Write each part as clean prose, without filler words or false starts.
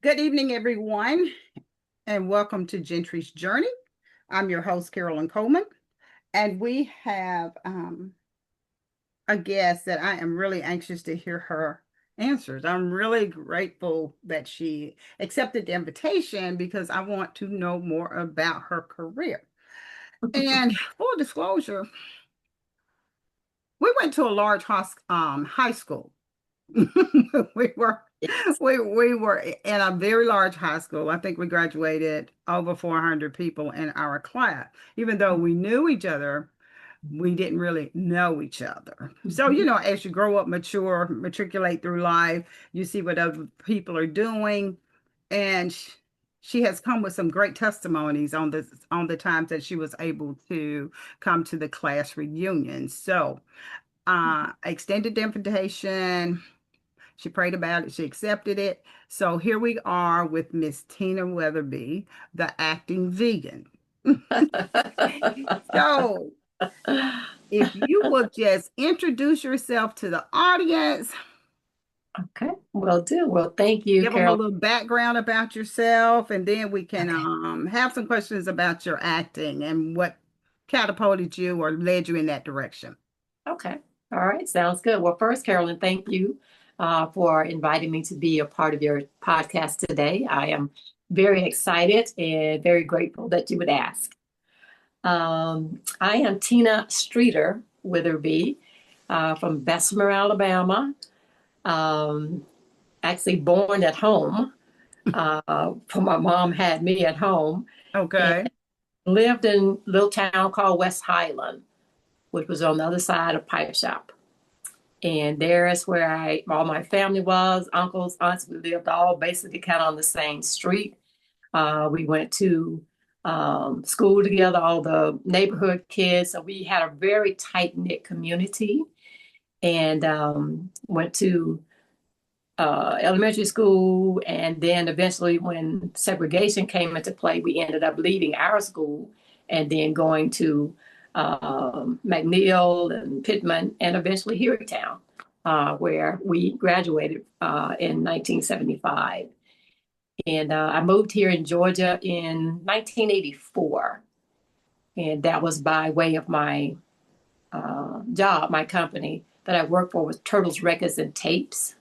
Good evening, everyone, and welcome to Gentry's Journey. I'm your host, Carolyn Coleman, and we have a guest that I am really anxious to hear her answers. I'm really grateful that she accepted the invitation because I want to know more about her career. And full disclosure, we went to a large high school. we were Yes. we were in a very large high school. I think we graduated over 400 people in our class. Even though we knew each other, we didn't really know each other. So, Mhm. as you grow up, mature, matriculate through life, you see what other people are doing. And she has come with some great testimonies on the times that she was able to come to the class reunion. So, I extended the invitation. She prayed about it. She accepted it. So here we are with Miss Tina Witherby, the acting vegan. So if you will just introduce yourself to the audience, Okay, will do. Well, thank you, give them a Carol. little background about yourself, and then we can Okay, have some questions about your acting and what catapulted you or led you in that direction. okay. All right, sounds good. Well, first, Carolyn, thank you for inviting me to be a part of your podcast today. I am very excited and very grateful that you would ask. I am Tina Streeter Witherby from Bessemer, Alabama. Um, Actually born at home. For my mom had me at home. Okay. Lived in a little town called West Highland, which was on the other side of Pipe Shop. And there's where all my family was, uncles, aunts. We lived all basically kind of on the same street. We went to school together, all the neighborhood kids. So we had a very tight knit community, and went to elementary school. And then eventually, when segregation came into play, we ended up leaving our school and then going to McNeil and Pittman and eventually Hueytown, where we graduated in 1975. And I moved here in Georgia in 1984. And that was by way of my job, my company that I worked for was Turtles Records and Tapes,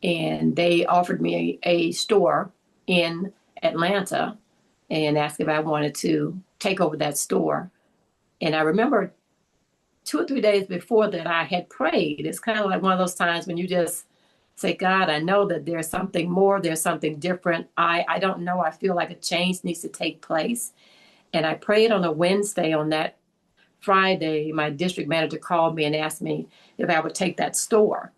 and they offered me a store in Atlanta and asked if I wanted to take over that store. And I remember 2 or 3 days before that, I had prayed. It's kind of like one of those times when you just say, God, I know that there's something more, there's something different. I don't know. I feel like a change needs to take place. And I prayed on a Wednesday. On that Friday, my district manager called me and asked me if I would take that store.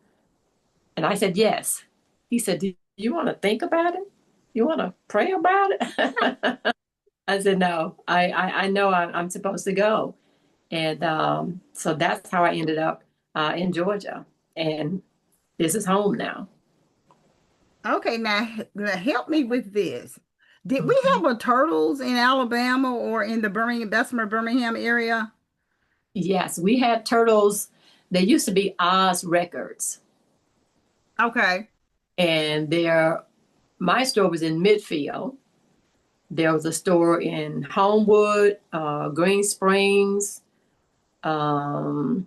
And I said, yes. He said, do you want to think about it? You want to pray about it? I said, no, I know I'm supposed to go. And so that's how I ended up in Georgia. And this is home now. Okay, now help me with this. Did we Mhm. have a turtles in Alabama or in the Bessemer, Birmingham area? Yes, we had turtles. They used to be Oz Records. Okay. And my store was in Midfield. There was a store in Homewood, Green Springs, um,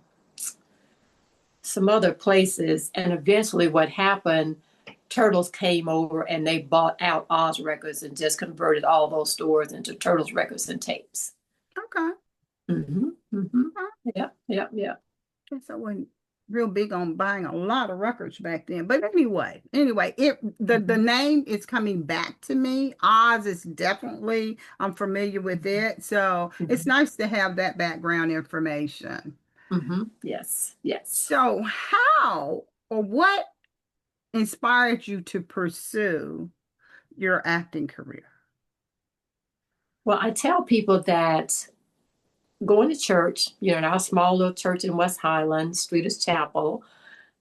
some other places. And eventually, what happened, Turtles came over and they bought out Oz Records and just converted all those stores into Turtles Records and Tapes. Okay. Mm-hmm. Mm-hmm. Okay. Yeah, yeah, yeah. Guess I wasn't real big on buying a lot of records back then. But anyway, the Mm-hmm. name is coming back to me. Oz is definitely I'm familiar with it. So it's Mm-hmm. nice to have that background information. Mm-hmm. Yes, yes. So how or what inspired you to pursue your acting career? Well, I tell people that going to church, in our small little church in West Highland, Streeters Chapel,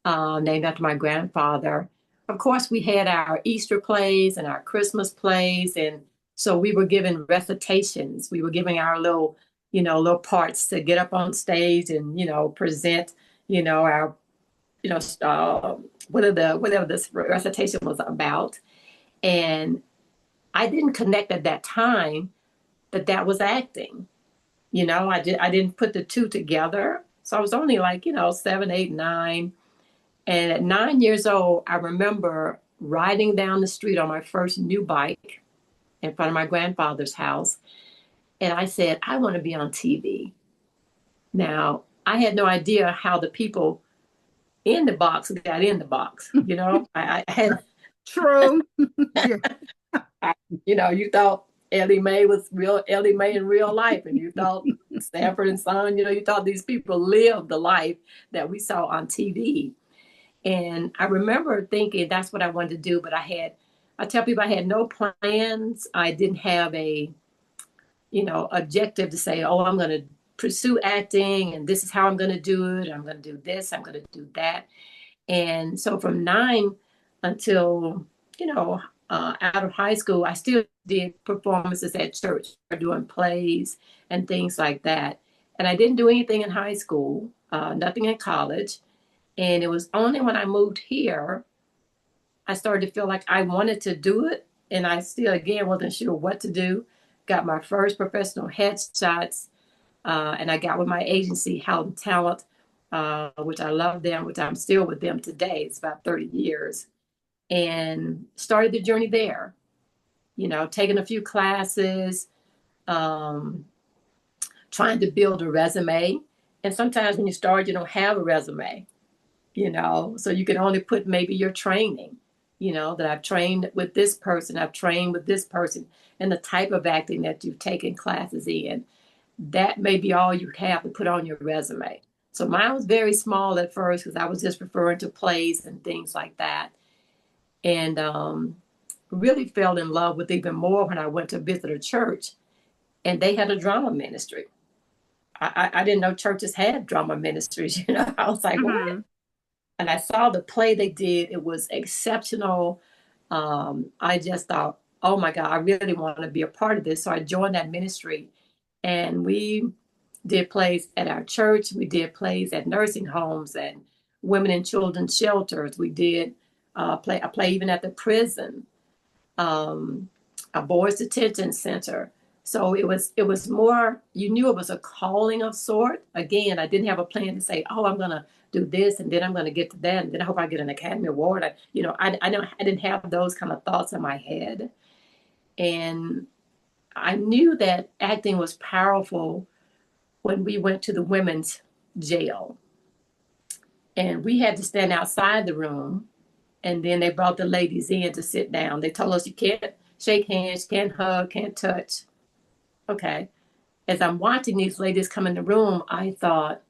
named after my grandfather. Of course, we had our Easter plays and our Christmas plays, and so we were given recitations. We were giving our little parts to get up on stage and present, our whatever this recitation was about. And I didn't connect at that time that that was acting. I didn't put the two together. So I was only like, 7, 8, 9. And at 9 years old, I remember riding down the street on my first new bike in front of my grandfather's house. And I said, I want to be on TV. Now, I had no idea how the people in the box got in the box. I had, True. Yeah. you thought Ellie Mae was real Ellie Mae in real life, and you thought Stanford and Son, you thought these people lived the life that we saw on TV. And I remember thinking that's what I wanted to do, but I tell people I had no plans. I didn't have a, objective to say, oh, I'm going to pursue acting and this is how I'm going to do it. I'm going to do this, I'm going to do that. And so from 9 until, out of high school, I still did performances at church, doing plays and things like that. And I didn't do anything in high school, nothing in college. And it was only when I moved here, I started to feel like I wanted to do it. And I still, again, wasn't sure what to do. Got my first professional headshots, and I got with my agency, Houghton Talent, which I love them, which I'm still with them today. It's about 30 years. And started the journey there, taking a few classes, um, trying to build a resume. And sometimes when you start, you don't have a resume, so you can only put maybe your training, that I've trained with this person, I've trained with this person, and the type of acting that you've taken classes in. That may be all you have to put on your resume. So mine was very small at first because I was just referring to plays and things like that. And really fell in love with even more when I went to visit a church and they had a drama ministry. I didn't know churches had drama ministries, I was like, what? Mhm. And I saw the play they did. It was exceptional. I just thought, oh my God, I really want to be a part of this. So I joined that ministry and we did plays at our church. We did plays at nursing homes and women and children's shelters. We did a play even at the prison, um, a boys detention center. So it was more, you knew it was a calling of sort. Again, I didn't have a plan to say, oh, I'm gonna do this and then I'm gonna get to that and then I hope I get an Academy Award. I didn't have those kind of thoughts in my head. And I knew that acting was powerful when we went to the women's jail. And we had to stand outside the room and then they brought the ladies in to sit down. They told us you can't shake hands, can't hug, can't touch. Okay. As I'm watching these ladies come in the room, I thought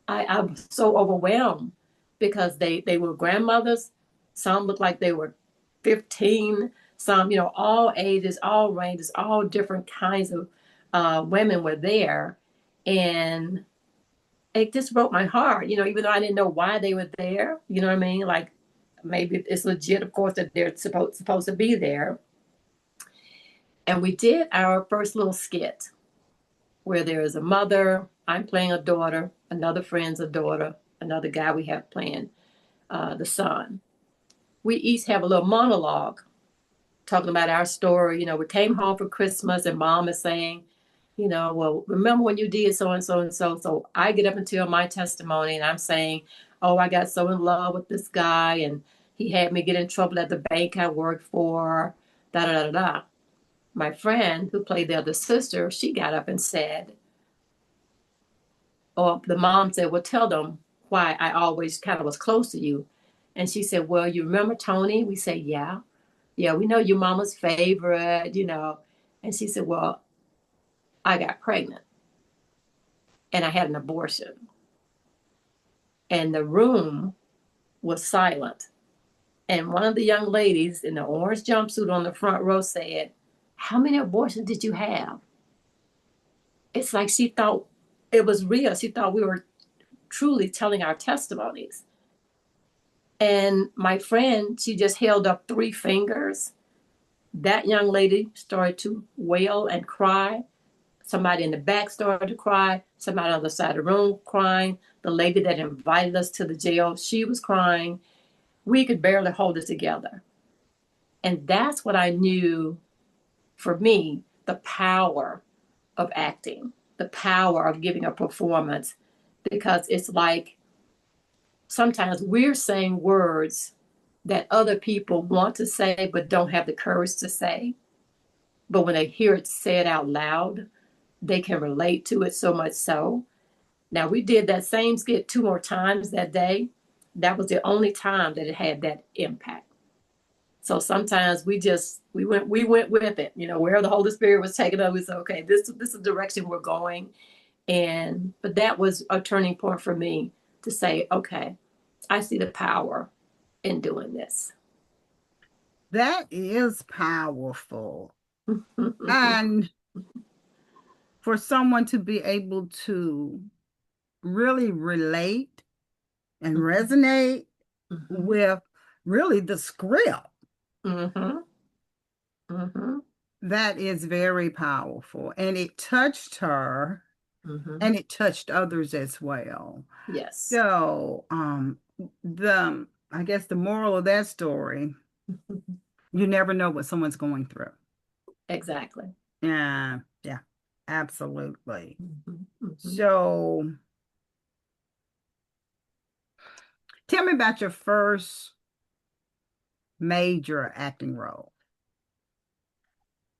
I was so overwhelmed because they were grandmothers. Some looked like they were 15. Some, all ages, all ranges, all different kinds of women were there, and it just broke my heart. Even though I didn't know why they were there. You know what I mean? Like maybe it's legit, of course, that they're supposed to be there. And we did our first little skit where there is a mother, I'm playing a daughter, another friend's a daughter, another guy we have playing the son. We each have a little monologue talking about our story. We came home for Christmas and mom is saying, well, remember when you did so and so and so. So I get up and tell my testimony and I'm saying, oh, I got so in love with this guy and he had me get in trouble at the bank I worked for, da da da da. My friend who played the other sister, she got up and said, or the mom said, well, tell them why I always kind of was close to you. And she said, well, you remember Tony? We said, yeah. Yeah, we know your mama's favorite. And she said, well, I got pregnant and I had an abortion. And the room was silent. And one of the young ladies in the orange jumpsuit on the front row said, how many abortions did you have? It's like she thought it was real. She thought we were truly telling our testimonies. And my friend, she just held up 3 fingers. That young lady started to wail and cry. Somebody in the back started to cry. Somebody on the side of the room crying. The lady that invited us to the jail, she was crying. We could barely hold it together. And that's what I knew for me, the power of acting, the power of giving a performance, because it's like sometimes we're saying words that other people want to say but don't have the courage to say. But when they hear it said out loud, they can relate to it so much so. Now, we did that same skit 2 more times that day. That was the only time that it had that impact. So sometimes we went with it, where the Holy Spirit was taking us. We said, okay, this is the direction we're going. And but that was a turning point for me to say, okay, I see the power in doing this. That is powerful. And for someone to be able to really relate and resonate Mhm. with really the script, Mhm. Mhm. that is very powerful. And it touched her Mhm. and it touched others as well. Yes. So, I guess the moral of that story, you never know what someone's going through. Exactly. Yeah, yeah, absolutely. Mhm. Mhm. So, tell me about your first major acting role.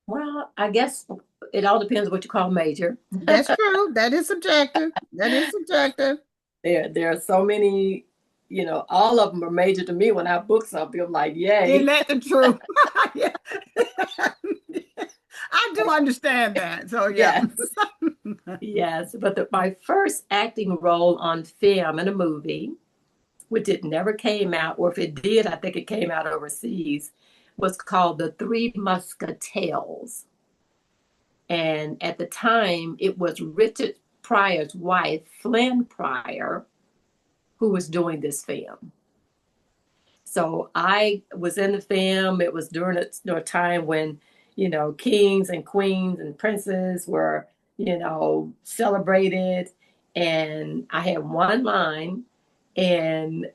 Well, I guess it all depends what you call major. That's true. That is subjective. That is subjective. There are so many, all of them are major to me when I book something. I'm like, Isn't yay. that the truth? Yeah. I do understand that. So, yeah. Yes. Yes. But my first acting role on film in a movie, which it never came out, or if it did, I think it came out overseas, was called The Three Musketeers. And at the time, it was Richard Pryor's wife, Flynn Pryor, who was doing this film. So I was in the film. It was during a time when, kings and queens and princes were, celebrated. And I had one line, and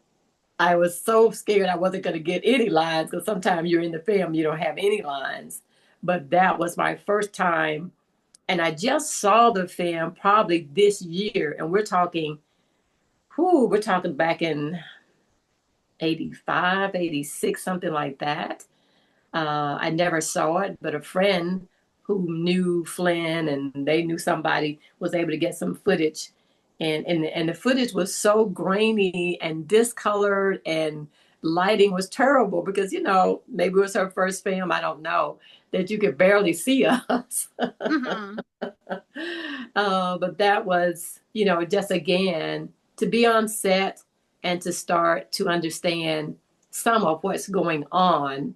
I was so scared I wasn't going to get any lines because sometimes you're in the film, you don't have any lines. But that was my first time. And I just saw the film probably this year. And we're talking back in 85, 86, something like that. I never saw it, but a friend who knew Flynn and they knew somebody was able to get some footage. And the footage was so grainy and discolored, and lighting was terrible because, maybe it was her first film, I don't know, that you could barely see us. Hmm. But that was, just again, to be on set and to start to understand some of what's going on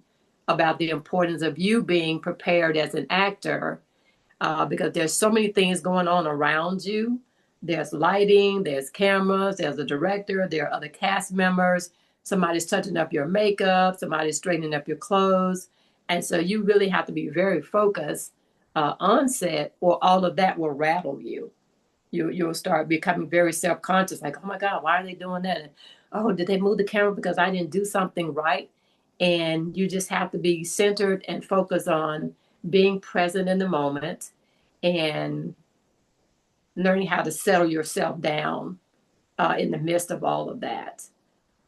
about the importance of you being prepared as an actor, because there's so many things going on around you. There's lighting, there's cameras, there's a director, there are other cast members. Somebody's touching up your makeup, somebody's straightening up your clothes. And so you really have to be very focused on set, or all of that will rattle you. You'll start becoming very self-conscious, like, oh my God, why are they doing that? And, oh, did they move the camera because I didn't do something right? And you just have to be centered and focus on being present in the moment and learning how to settle yourself down in the midst of all of that.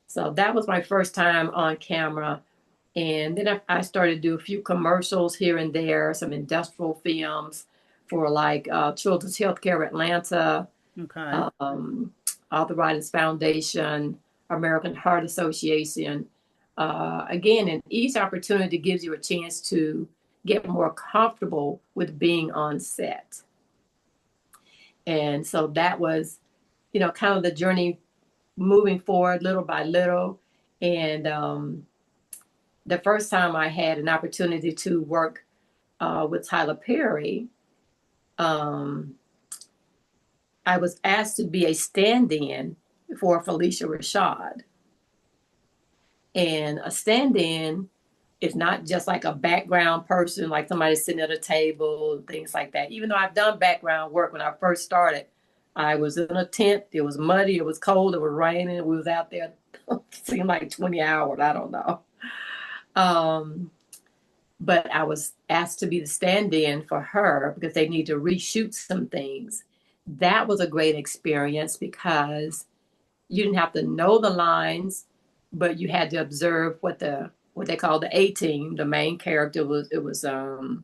So that was my first time on camera. And then I started to do a few commercials here and there, some industrial films for like Children's Healthcare Atlanta, Okay. um, Arthritis Foundation, American Heart Association. Again, and each opportunity gives you a chance to get more comfortable with being on set. And so that was, kind of the journey moving forward little by little. And the first time I had an opportunity to work with Tyler Perry, um, I was asked to be a stand in for Felicia Rashad. And a stand in is not just like a background person, like somebody sitting at a table, things like that. Even though I've done background work when I first started, I was in a tent. It was muddy, it was cold, it was raining. We was out there, seemed like 20 hours. I don't know. Um, but I was asked to be the stand-in for her because they need to reshoot some things. That was a great experience because you didn't have to know the lines, but you had to observe what they call the A team. The main character was Alicia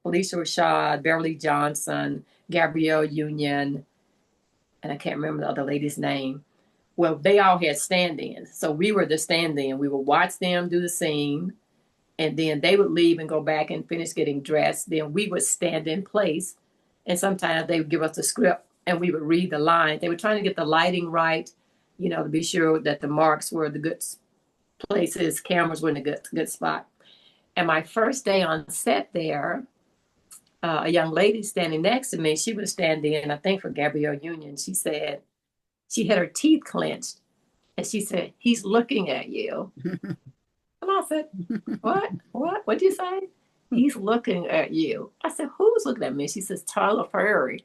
Rashad, Beverly Johnson, Gabrielle Union, and I can't remember the other lady's name. Well, they all had stand-ins, so we were the stand-in. We would watch them do the scene, and then they would leave and go back and finish getting dressed. Then we would stand in place, and sometimes they would give us the script and we would read the lines. They were trying to get the lighting right, to be sure that the marks were the good places, cameras were in a good spot. And my first day on set there, a young lady standing next to me, she was standing in, I think, for Gabrielle Union. She said she had her teeth clenched, and she said, "He's looking at you." And I said, "What? What? What'd you say?" "He's looking at you." I said, "Who's looking at me?" She says, "Tyler Perry."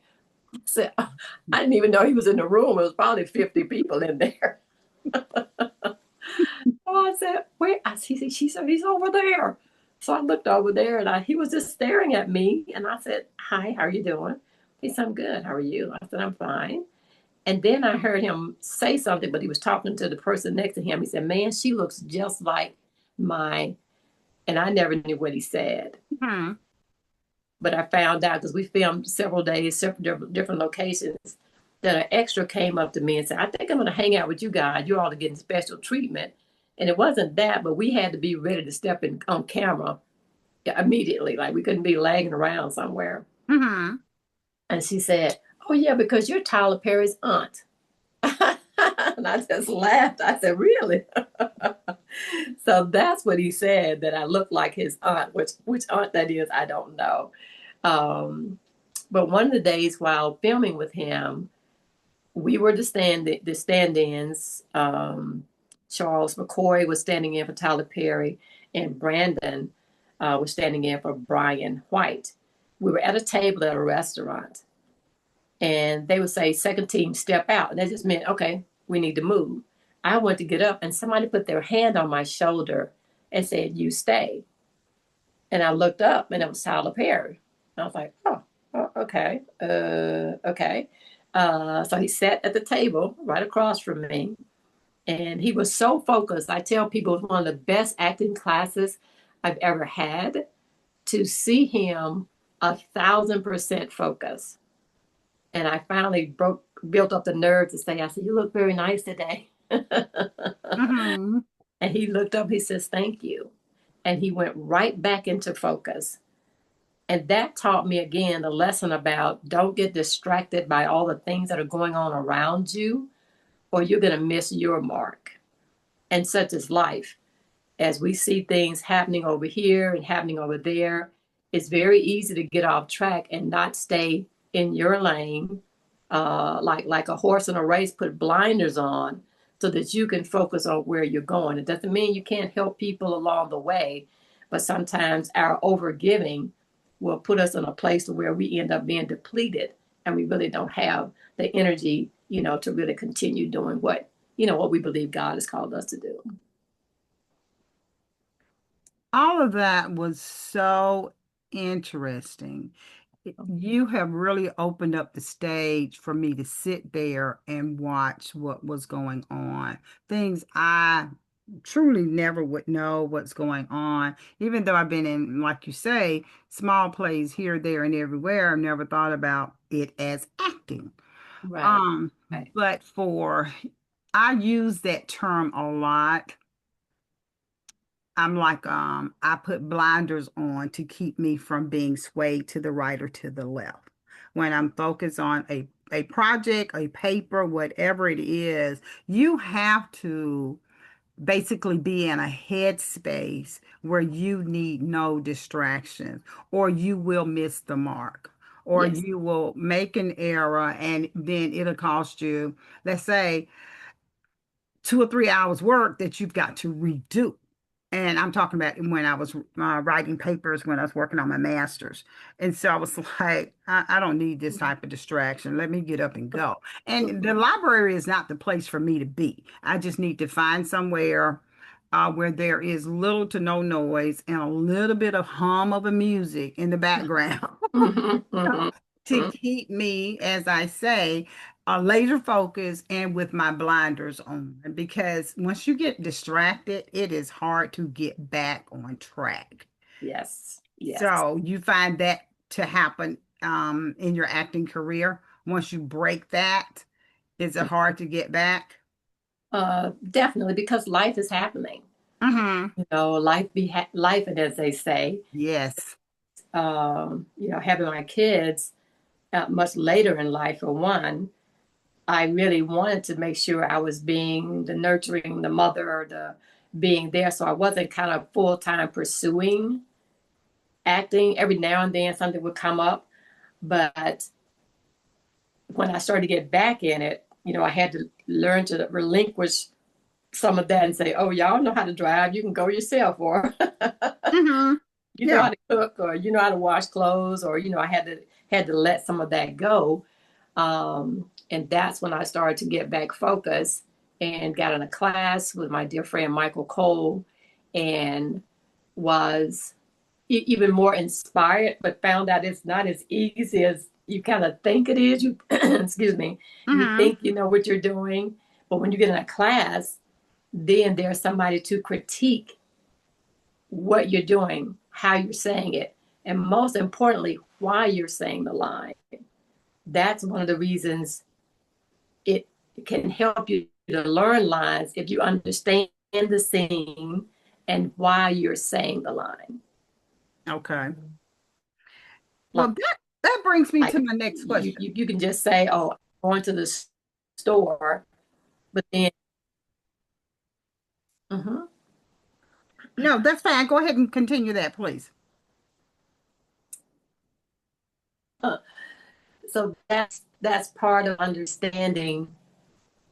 I said, "I didn't even know he was in the room. It was probably 50 people in there." Oh, I said, "Where?" She said, "He's over there." So I looked over there, and he was just staring at me. And I said, "Hi, how are you doing?" He said, "I'm good. How are you?" I said, "I'm fine." And then I heard him say something, but he was talking to the person next to him. He said, "Man, she looks just like my," and I never knew what he said. Hmm. But I found out because we filmed several days, several different locations, that an extra came up to me and said, "I think I'm going to hang out with you guys. You all are getting special treatment." And it wasn't that, but we had to be ready to step in on camera immediately. Like we couldn't be lagging around somewhere. Hmm. And she said, "Oh, yeah, because you're Tyler Perry's aunt." And I just laughed. I said, "Really?" So that's what he said, that I look like his aunt. Which aunt that is, I don't know. Um, but one of the days while filming with him, we were the stand-ins. Charles McCoy was standing in for Tyler Perry, and Brandon was standing in for Brian White. We were at a table at a restaurant, and they would say, "Second team, step out." And that just meant, okay, we need to move. I went to get up, and somebody put their hand on my shoulder and said, "You stay." And I looked up, and it was Tyler Perry. And I was like, oh, okay, okay. So he sat at the table right across from me, and he was so focused. I tell people it was one of the best acting classes I've ever had, to see him 1,000% focused. And I finally built up the nerve to say, I said, "You look very nice today." Hmm. And he looked up, he says, "Thank you." And he went right back into focus. And that taught me again the lesson about don't get distracted by all the things that are going on around you, or you're going to miss your mark. And such is life. As we see things happening over here and happening over there, it's very easy to get off track and not stay in your lane. Like a horse in a race, put blinders on so that you can focus on where you're going. It doesn't mean you can't help people along the way, but sometimes our overgiving will put us in a place where we end up being depleted, and we really don't have the energy, to really continue doing what we believe God has called us to do. All of that was so interesting. You have really opened up the stage for me to sit there and watch what was going on. Things I truly never would know what's going on, even though I've been in, like you say, small plays here, there, and everywhere. I've never thought about it as acting. Right. Um, Right. but I use that term a lot. I'm like, I put blinders on to keep me from being swayed to the right or to the left. When I'm focused on a project, a paper, whatever it is, you have to basically be in a headspace where you need no distractions, or you will miss the mark, or Yes. you will make an error and then it'll cost you, let's say, 2 or 3 hours work that you've got to redo. And I'm talking about when I was writing papers, when I was working on my master's. And so I was like, I don't need this type of distraction. Let me get up and go. And the library is not the place for me to be. I just need to find somewhere. where there is little to no noise and a little bit of hum of a music in the background Mhm, mhm. to keep me, as I say, laser focused and with my blinders on. Because once you get distracted, it is hard to get back on track. Yes, yes. So you find that to happen in your acting career. Once you break that, is it hard to get back? Definitely because life is happening. Mm-hmm. Life, and as they say, Yes. having my kids much later in life, for one, I really wanted to make sure I was being the nurturing, the mother, the being there. So I wasn't kind of full time pursuing acting. Every now and then something would come up. But when I started to get back in it, I had to learn to relinquish some of that and say, oh, y'all know how to drive. You can go yourself. Or Mm-hmm. you know Yeah. how to cook, or you know how to wash clothes, or I had to let some of that go. And that's when I started to get back focused and got in a class with my dear friend Michael Cole, and was even more inspired, but found out it's not as easy as you kind of think it is. You excuse me, you Mm-hmm. think you know what you're doing, but when you get in a class, then there's somebody to critique what you're doing, how you're saying it, and most importantly, why you're saying the line. That's one of the reasons it can help you to learn lines if you understand the scene and why you're saying the line. Okay. Well, Like, that brings me to like my next question. you can just say, "Oh, I'm going to the store," but then, mhm. No, that's fine. Go ahead and continue that, please. So that's part of understanding,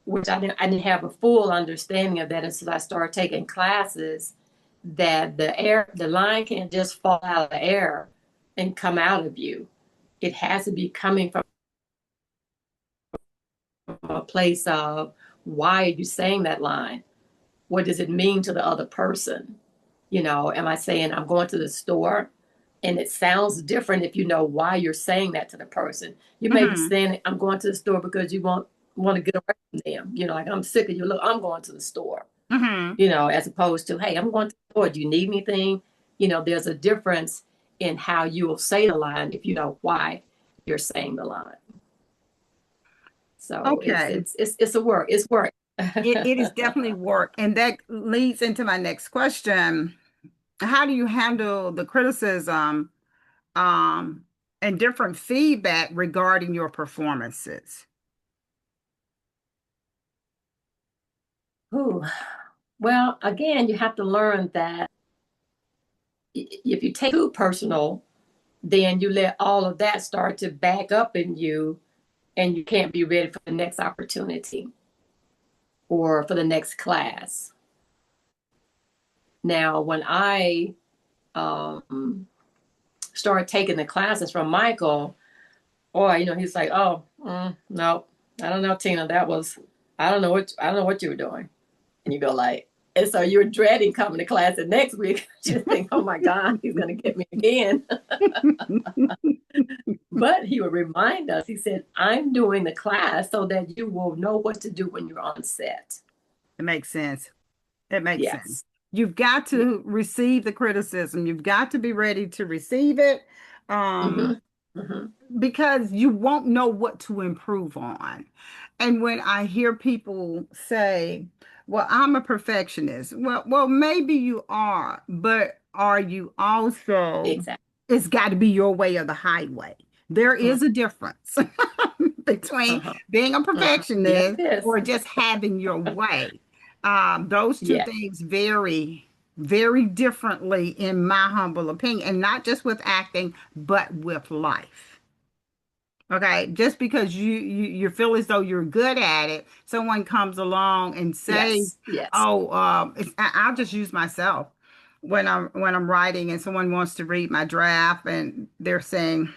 which I didn't have a full understanding of that until I started taking classes. That the line can't just fall out of the air and come out of you. It has to be coming from a place of, why are you saying that line? What does it mean to the other person? Am I saying I'm going to the store? And it sounds different if you know why you're saying that to the person. You may be Mm-hmm. saying, I'm going to the store because you want to get away from them. Like, I'm sick of you. Look, I'm going to the store. Mm-hmm. As opposed to, hey, I'm going to the store. Do you need anything? There's a difference in how you will say the line if you know why you're saying the line. So it's Okay. it's it's it's a work. It's work. It is definitely work. And that leads into my next question. How do you handle the criticism um, and different feedback regarding your performances? Ooh. Well, again, you have to learn that if you take it too personal, then you let all of that start to back up in you, and you can't be ready for the next opportunity or for the next class. Now, when I um, started taking the classes from Michael, boy, he's like, "Oh, no, I don't know, Tina. I don't know what you were doing." And you go like, and so you're dreading coming to class the next week. You think, "Oh my God, he's gonna get me again." But he would remind us. He said, "I'm doing the class so that you will know what to do when you're on set." It makes sense. It makes sense. Yes. You've got Yeah. to receive the criticism. You've got to be ready to receive it. Um, Mm-hmm. Mm-hmm. because you won't know what to improve on. And when I hear people say, "Well, I'm a perfectionist." Well, maybe you are, but are you also, Exactly. it's got to be your way or the highway. There Mm-hmm. is a difference between Uh-huh. being a Mm-hmm. Yes, perfectionist it is. or just having your way. Those two Yeah. things vary very differently, in my humble opinion, and not just with acting, but with life. Okay, just because you feel as though you're good at it, someone comes along and says, Yes. Yes. "Oh, I'll just use myself when I'm writing, and someone wants to read my draft, and they're saying,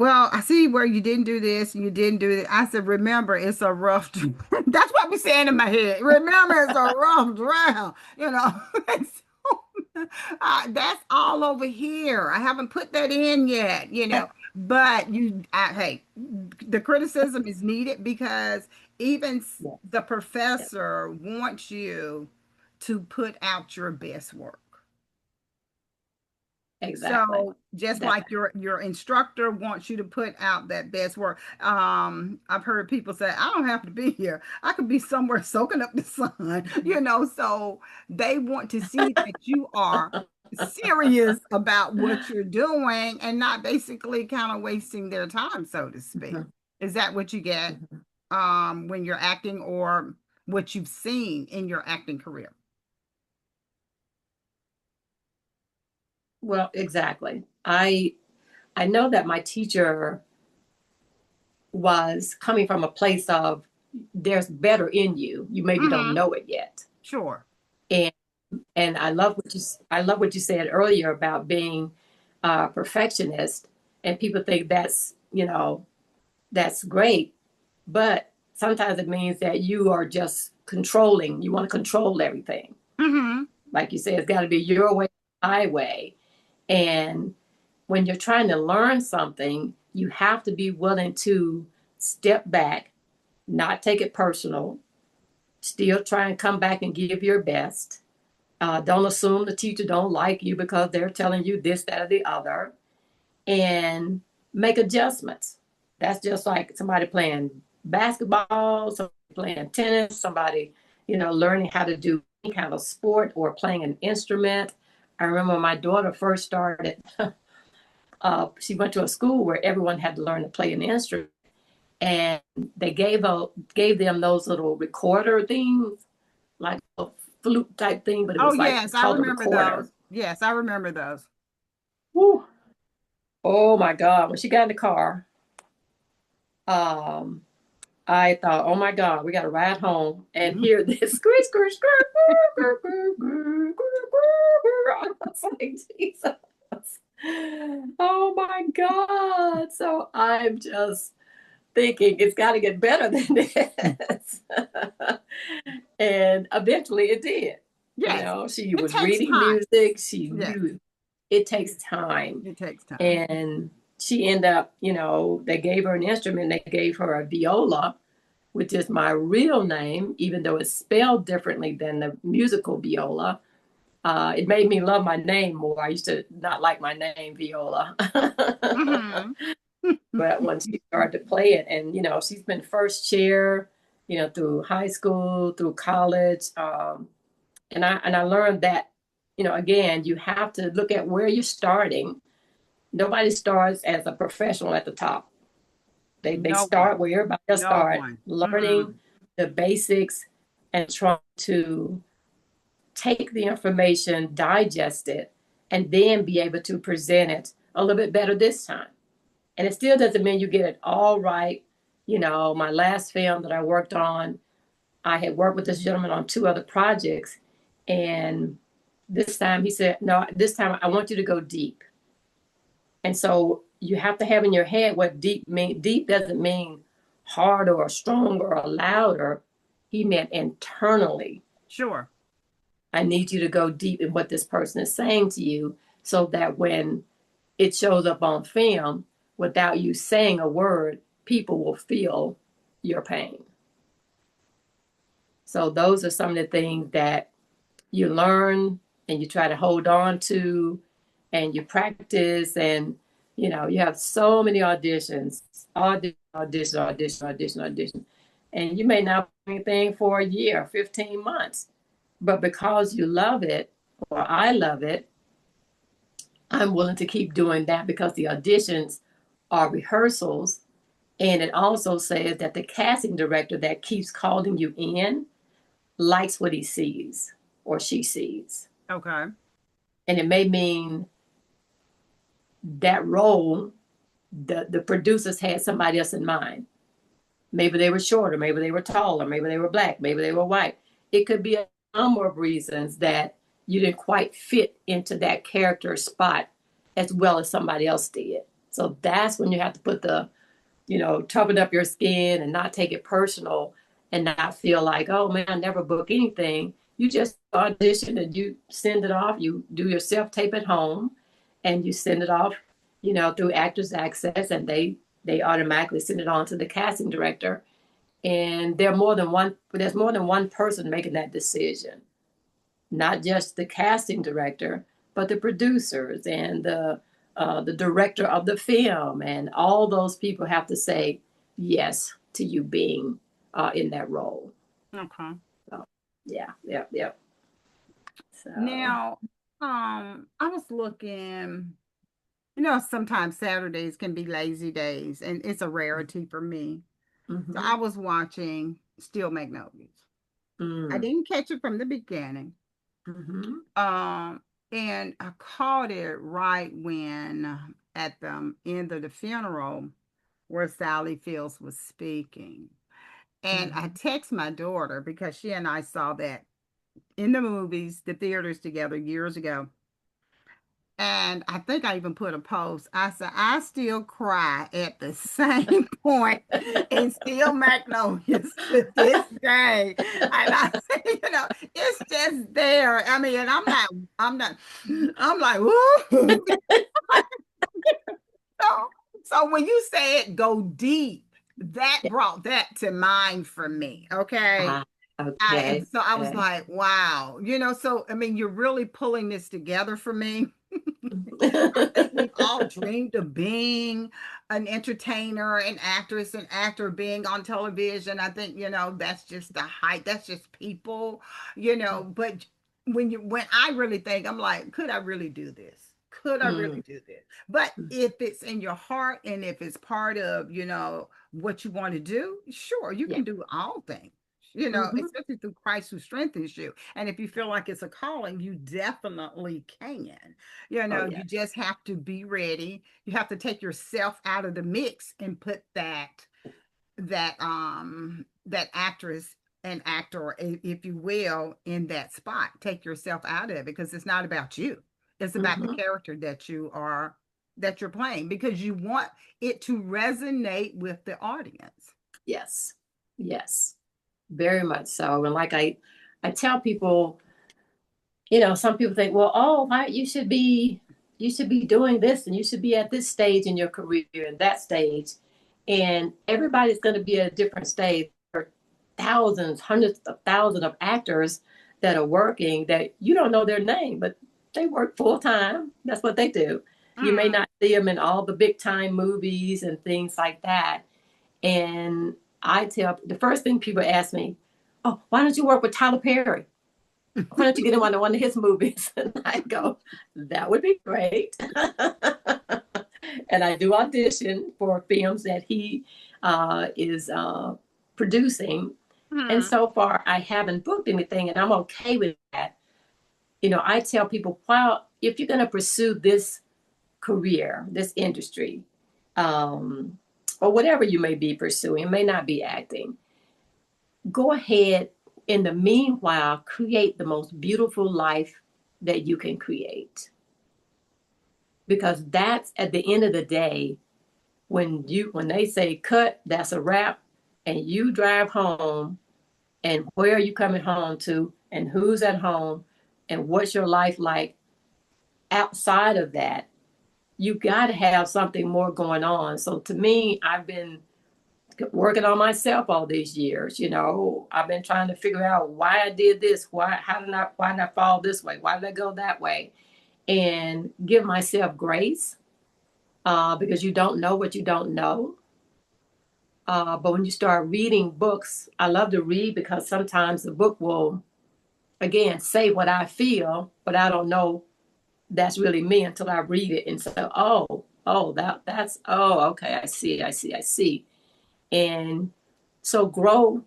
well, I see where you didn't do this and you didn't do that. I said, remember, it's a rough. That's what I'm saying in my head. Remember, it's a rough drown. And so, that's all over here. I haven't put that in yet. But hey, the criticism is needed because even Yeah, the yeah, professor wants you to put out your best work. exactly. So just That like your instructor wants you to put out that best work. I've heard people say, I don't have to be here. I could be somewhere soaking up the sun, so they want to see that you are serious about what you're doing and not basically kind of wasting their time, so to speak. Mhm, Is that what you get mhm. when you're acting or what you've seen in your acting career? Well, exactly. I know that my teacher was coming from a place of there's better in you. You maybe don't Mm-hmm. know it yet. Sure. And and I love what you said earlier about being a perfectionist. And people think that's great, but sometimes it means that you are just controlling. You want to control everything. Mm-hmm. Like you said, it's got to be your way, my way. And when you're trying to learn something, you have to be willing to step back, not take it personal, still try and come back and give your best. Don't assume the teacher don't like you because they're telling you this, that, or the other, and make adjustments. That's just like somebody playing basketball, somebody playing tennis, somebody, learning how to do any kind of sport or playing an instrument. I remember when my daughter first started, she went to a school where everyone had to learn to play an instrument. And they gave them those little recorder things, like a flute type thing, but it Oh, was like yes, I called a remember those. recorder. Yes, I remember those. Whew. Oh my God. When she got in the car, um, I thought, oh my God, we got to ride home and hear this screech, screech, screech. I was like, Jesus. Oh my God. So I'm just thinking it's got to get better than this. And eventually it did. Yes, She it was takes reading time. music. She Yes, knew it takes time. it takes time. And she ended up, they gave her an instrument. They gave her a viola, which is my real name, even though it's spelled differently than the musical viola. It made me love my name more. I used to not like my name, Viola. Hmm. But once she started to play it, and she's been first chair, through high school, through college, and I learned that, again, you have to look at where you're starting. Nobody starts as a professional at the top. They No one. start where everybody else No start, one. learning Hmm. the basics and trying to take the information, digest it, and then be able to present it a little bit better this time. And it still doesn't mean you get it all right. My last film that I worked on, I had worked with this gentleman on two other projects. And this time he said, no, this time I want you to go deep. And so you have to have in your head what deep means. Deep doesn't mean harder or stronger or louder. He meant internally. Sure. I need you to go deep in what this person is saying to you so that when it shows up on film, without you saying a word, people will feel your pain. So those are some of the things that you learn and you try to hold on to and you practice, and you have so many auditions, audition, and you may not do anything for a year, 15 months, but because you love it, or I love it, I'm willing to keep doing that because the auditions are rehearsals. And it also says that the casting director that keeps calling you in likes what he sees or she sees. Okay. And it may mean that role, the producers had somebody else in mind. Maybe they were shorter, maybe they were taller, maybe they were black, maybe they were white. It could be a number of reasons that you didn't quite fit into that character spot as well as somebody else did. So that's when you have to put toughen up your skin and not take it personal and not feel like, oh man, I never book anything. You just audition and you send it off. You do your self tape at home and you send it off, through Actors Access, and they automatically send it on to the casting director. And there's more than one person making that decision, not just the casting director, but the producers and the director of the film, and all those people have to say yes to you being in that role. Okay. So, yeah, yeah, yeah. So, Now, I was looking, sometimes Saturdays can be lazy days, and it's a rarity for me. So mm-hmm, I was watching Steel Magnolias. I mm, didn't catch it from the beginning. mm-hmm, Um, and I caught it right when at the end of the funeral where Sally Fields was speaking. And I mm-hmm, text my daughter because she and I saw that in the movies, the theaters together years ago. And I think I even put a post. I said, I still cry at the same point in Steel Magnolias to this day. And I said, it's just there. I mean, and I'm like, woo. So, so when you said go deep, that yeah. brought that to mind for me. Okay. Ah, And okay, so I was okay. like, wow, so I mean, you're really pulling this together for me. I think we've all dreamed of being an entertainer, an actress, an actor, being on television. I think, that's just the height. That's just people, but when I really think, I'm like, could I really do this? Could I really Mm, do this? But if it's in your heart and if it's part of, what you want to do, sure, you yeah. can do all things. Mm-hmm. Especially through Christ who strengthens you. And if you feel like it's a calling, you definitely can. Oh You yeah. just have to be ready. You have to take yourself out of the mix and put that actress and actor, if you will, in that spot. Take yourself out of it because it's not about you. It's about the Mm-hmm. character that you're playing because you want it to resonate with the audience. Yes. Yes. Very much so. And like I tell people, some people think, well, oh, you should be doing this and you should be at this stage in your career and that stage. And everybody's going to be at a different stage. There are thousands, hundreds of thousands of actors that are working that you don't know their name, but they work full time. That's what they do. You may Mm. not see them in all the big time movies and things like that. And I tell the first thing people ask me, oh, why don't you work with Tyler Perry? Why don't you get him on one of his movies? And I go, that would be great. And I do audition for films that he is producing. And Mm. so far, I haven't booked anything, and I'm okay with that. I tell people, well, if you're going to pursue this career, this industry, um, or whatever you may be pursuing, it may not be acting, go ahead. In the meanwhile, create the most beautiful life that you can create. Because that's at the end of the day, when they say cut, that's a wrap, and you drive home, and where are you coming home to, and who's at home, and what's your life like outside of that, you got to have something more going on. So to me, I've been working on myself all these years. I've been trying to figure out why I did this, why did I fall this way, why did I go that way, and give myself grace, because you don't know what you don't know. But when you start reading books, I love to read because sometimes the book will, again, say what I feel, but I don't know that's really me until I read it and say, oh, okay, I see. And so grow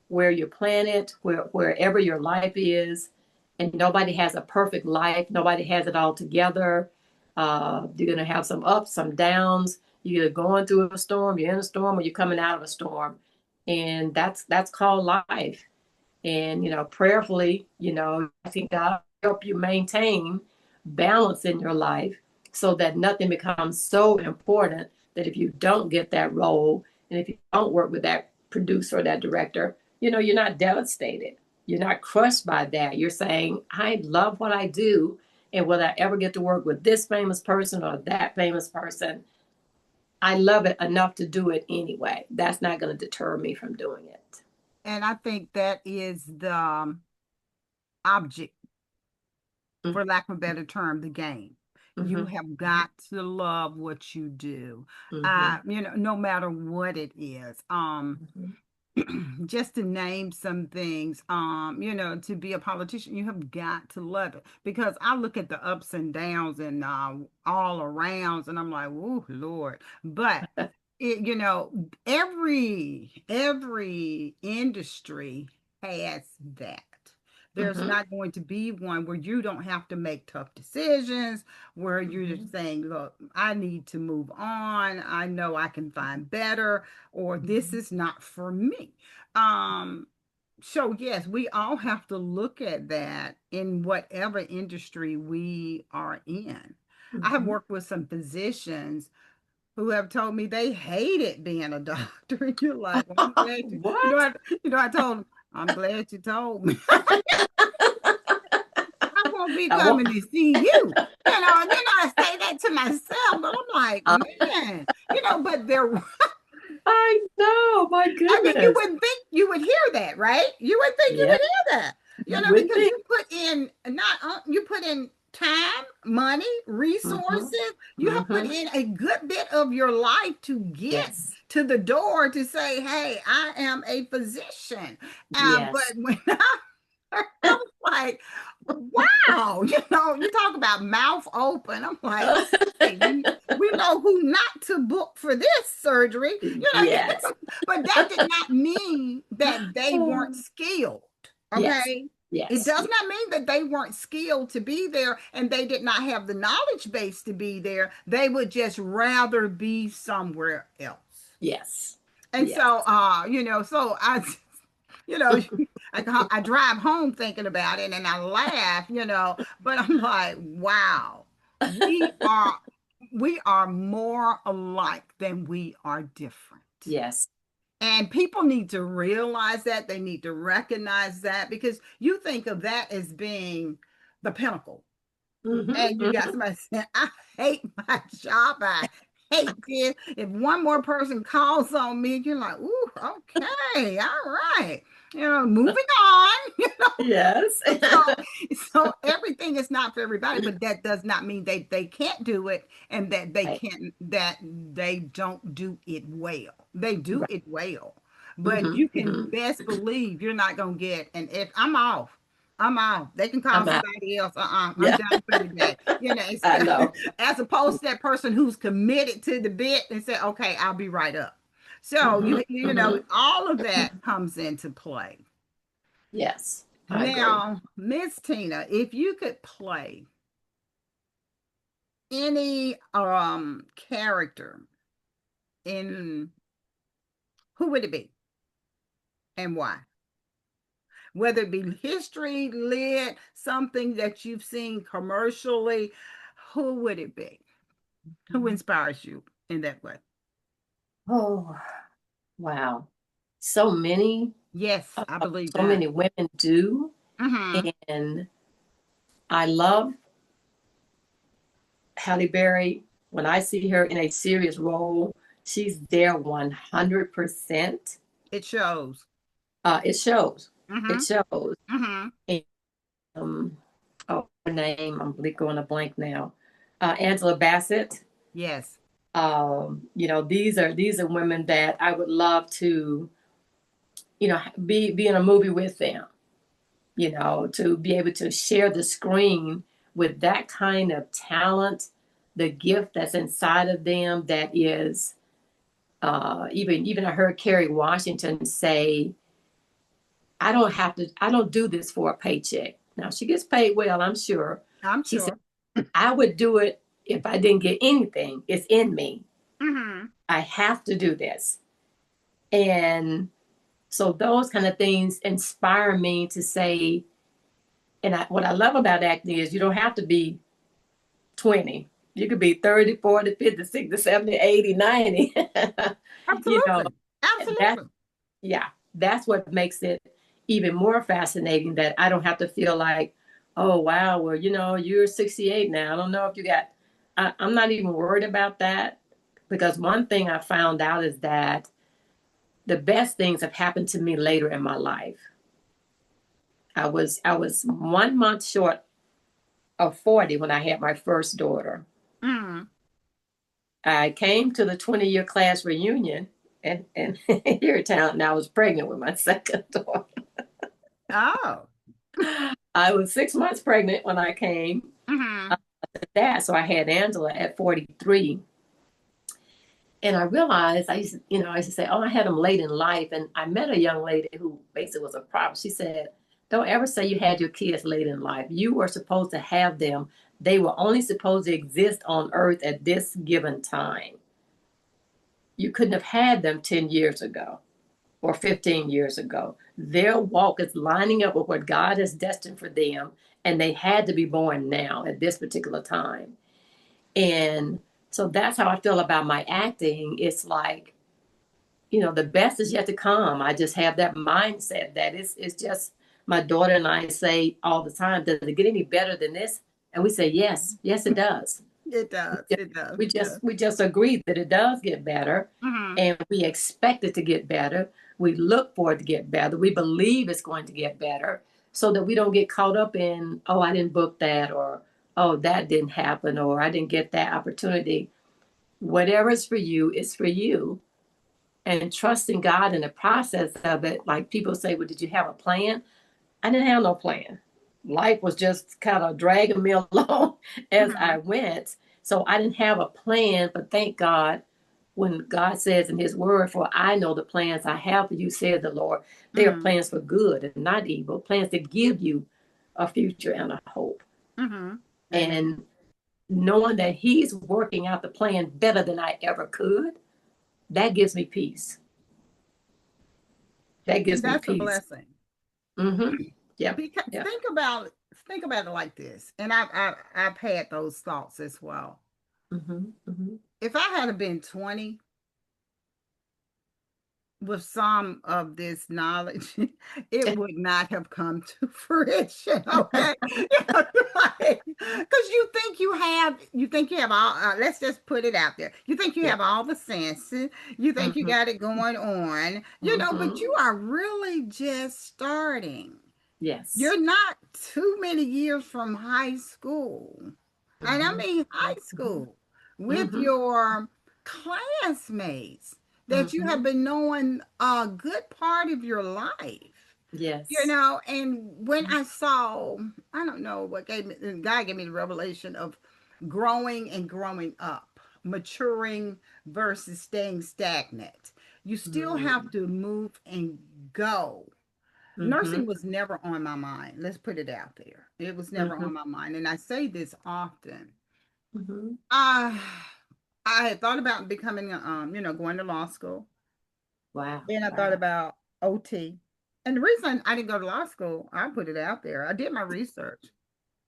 where you're planted, wherever your life is. And nobody has a perfect life. Nobody has it all together. You're going to have some ups, some downs. You're going through a storm, you're in a storm, or you're coming out of a storm. And that's called life. And, prayerfully, I think God will help you maintain balance in your life so that nothing becomes so important that if you don't get that role and if you don't work with that producer or that director, you're not devastated. You're not crushed by that. You're saying, I love what I do. And will I ever get to work with this famous person or that famous person? I love it enough to do it anyway. That's not going to deter me from doing it. And I think that is the object, for lack of a better term, the game. You Mm-hmm. have got to love what you do. Mm-hmm. No matter what it is. Mm-hmm. Just to name some things, to be a politician, you have got to love it, because I look at the ups and downs and all arounds, and I'm like, oh Lord. But every industry has that. There's Mm-hmm. not going to be one where you don't have to make tough decisions, where you're Mm-hmm. just saying, look, I need to move on. I know I can find better, or this Mm-hmm. is not for me. Um, so yes, we all have to look at that in whatever industry we are in. I have Mm-hmm. worked with some physicians who have told me they hated being a doctor. And you're like, well, I'm glad What? I told them, I'm glad you told me. I won't be I won't. coming to see you. I say that to myself, but I'm like, Uh, man, but they're I know, my I mean, you goodness. wouldn't think you would hear that, right? You would think you Yeah, would hear that, you would because think. you put in not you put in time, money, Mm-hmm. resources. You have put Mm-hmm. in a good bit of your life to get Yes. to the door to say, "Hey, I am a physician." But Yes. when I was like, wow, you talk about mouth open. I'm like, okay, we know who not to book for this surgery, Yes. but that did not mean that they weren't skilled. Yes. Okay. It Yes. does not mean that they weren't skilled to be there and they did not have the knowledge base to be there. They would just rather be somewhere else. Yes. And Yes. so, so you know, I drive home thinking about it and I laugh, but I'm like, wow, we are we are more alike than we are different. Yes. And people need to realize that. They need to recognize that, because you think of that as being the pinnacle. Mm-hmm. And you got Mm-hmm. somebody saying, I hate my job. I hate this. If one more person calls on me, you're like, ooh, okay, all right. Moving on. Yes. So, so everything is not for everybody, but that does not mean they can't do it, and Right. that they don't do it well. They do Right. it well. But Mm-hmm. you can Mm-hmm. best believe you're not gonna get, and if I'm off, I'm off. They can call I'm out. somebody else. I'm Yeah. done for the day. I know. As opposed to that person who's committed to the bit and say, okay, I'll be right up. So Mm-hmm. Mm-hmm. all of that comes into play. Yes. I agree. Now, Miss Tina, if you could play any character in, who would it be and why? Whether it be history, lit, something that you've seen commercially, who would it be? Who inspires you in that way? Oh, wow. So many, Yes, I believe so that. many women do. Mm-hmm. And I love Halle Berry. When I see her in a serious role, she's there 100%. It shows. It shows. It Mm-hmm. shows. Mm-hmm. And, oh, her name, I'm going a blank now. Angela Bassett. Yes. These are women that I would love to, be in a movie with them. To be able to share the screen with that kind of talent, the gift that's inside of them that is, even I heard Kerry Washington say, I don't do this for a paycheck. Now she gets paid well, I'm sure. I'm She said, sure. I would do it if I didn't get anything. It's in me. Mm-hmm. I have to do this. And so those kind of things inspire me to say, what I love about acting is you don't have to be 20. You could be 30, 40, 50, 60, 70, 80, 90. You know, Absolutely. that, Absolutely. yeah, that's what makes it even more fascinating that I don't have to feel like, oh, wow, well, you're 68 now. I don't know if you got, I'm not even worried about that because one thing I found out is that the best things have happened to me later in my life. I was 1 month short of 40 when I had my first daughter. Mm. I came to the 20-year class reunion and here in town, and I was pregnant with my second daughter. Oh. I was 6 months pregnant when I came Mm-hmm. to that, so I had Angela at 43. And I realized I used to say, oh, I had them late in life. And I met a young lady who basically was a prophet. She said, don't ever say you had your kids late in life. You were supposed to have them. They were only supposed to exist on earth at this given time. You couldn't have had them 10 years ago or 15 years ago. Their walk is lining up with what God has destined for them, and they had to be born now at this particular time. And so that's how I feel about my acting. It's like, the best is yet to come. I just have that mindset that it's just my daughter and I say all the time, does it get any better than this? And we say, yes, yes, it does. It does. It does. We It does. just we just agree that it does get better, Mm-hmm. and we expect it to get better. We look for it to get better. We believe it's going to get better, so that we don't get caught up in, oh, I didn't book that, or oh, that didn't happen, or I didn't get that opportunity. Whatever is for you is for you, and trusting God in the process of it. Like people say, well, did you have a plan? I didn't have no plan. Life was just kind of dragging me along as Mm-hmm. I went. So I didn't have a plan, but thank God when God says in his word, for I know the plans I have for you, said the Lord, they are Mm-hmm. plans for good and not evil, plans to give you a future and a hope. Mm-hmm. Amen. And knowing that he's working out the plan better than I ever could, that gives me peace. That And gives me that's a peace. blessing. Mm-hmm. Yep. Because Yep. think about it like this, and I've had those thoughts as well. Mm-hmm. Mm-hmm. If I had been 20 with some of this knowledge, it would not have come to fruition. Okay, because you think you have all. Let's just put it out there. You think you Yeah. have all the senses. You think you Mm-hmm. got it going on. But Mm-hmm. you are really just starting. Yes. You're not too many years from high school. And I Mm-hmm. mean high Mm-hmm. school with Mm-hmm. your classmates that you have Mm-hmm. been knowing a good part of your life. Yes. And when I saw, I don't know what gave me, God gave me the revelation of growing and growing up, maturing versus staying stagnant. You still have to move and go. Mm-hmm. Nursing was never on my mind. Let's put it out there. It was never Mm-hmm. on my mind. And I say this often. Mm-hmm. Uh, I had thought about becoming, going to law school. Wow. Then I thought Wow. about OT. And the reason I didn't go to law school, I put it out there. I did my research.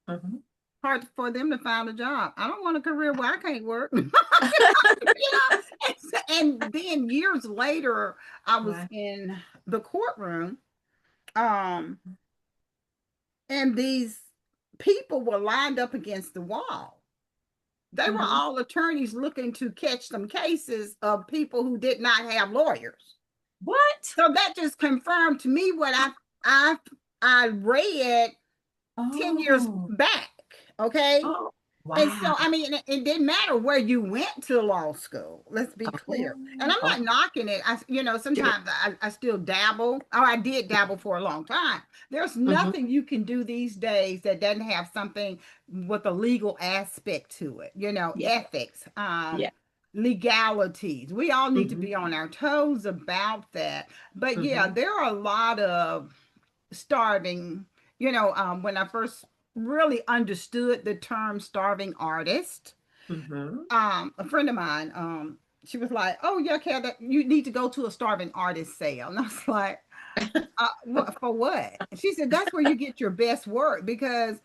Mm-hmm. Hard for them to find a job. I don't want a career where I can't work. And then years later, I was Wow. in the courtroom. Um, and these people were lined up against the wall. They were Mm-hmm. all attorneys looking to catch some cases of people who did not have lawyers. What? So that just confirmed to me what I I read 10 years Oh. back. Okay. Oh. And so, Wow. I mean, it didn't matter where you went to law school. Let's be clear. And Oh. I'm not Okay. knocking it. Sometimes I still dabble, or I did dabble for a long time. There's Mm-hmm. nothing you can do these days that doesn't have something with a legal aspect to it, Yeah. ethics, Yeah. legalities. We all need to Mm-hmm. be on our toes about that. But yeah, Mm-hmm. there are a lot of starving, when I first really understood the term starving artist, Mm-hmm. a friend of mine, she was like, "Oh, yeah, Kat, that you need to go to a starving artist sale." And I was like, for what? And she said, "That's where you get your best work because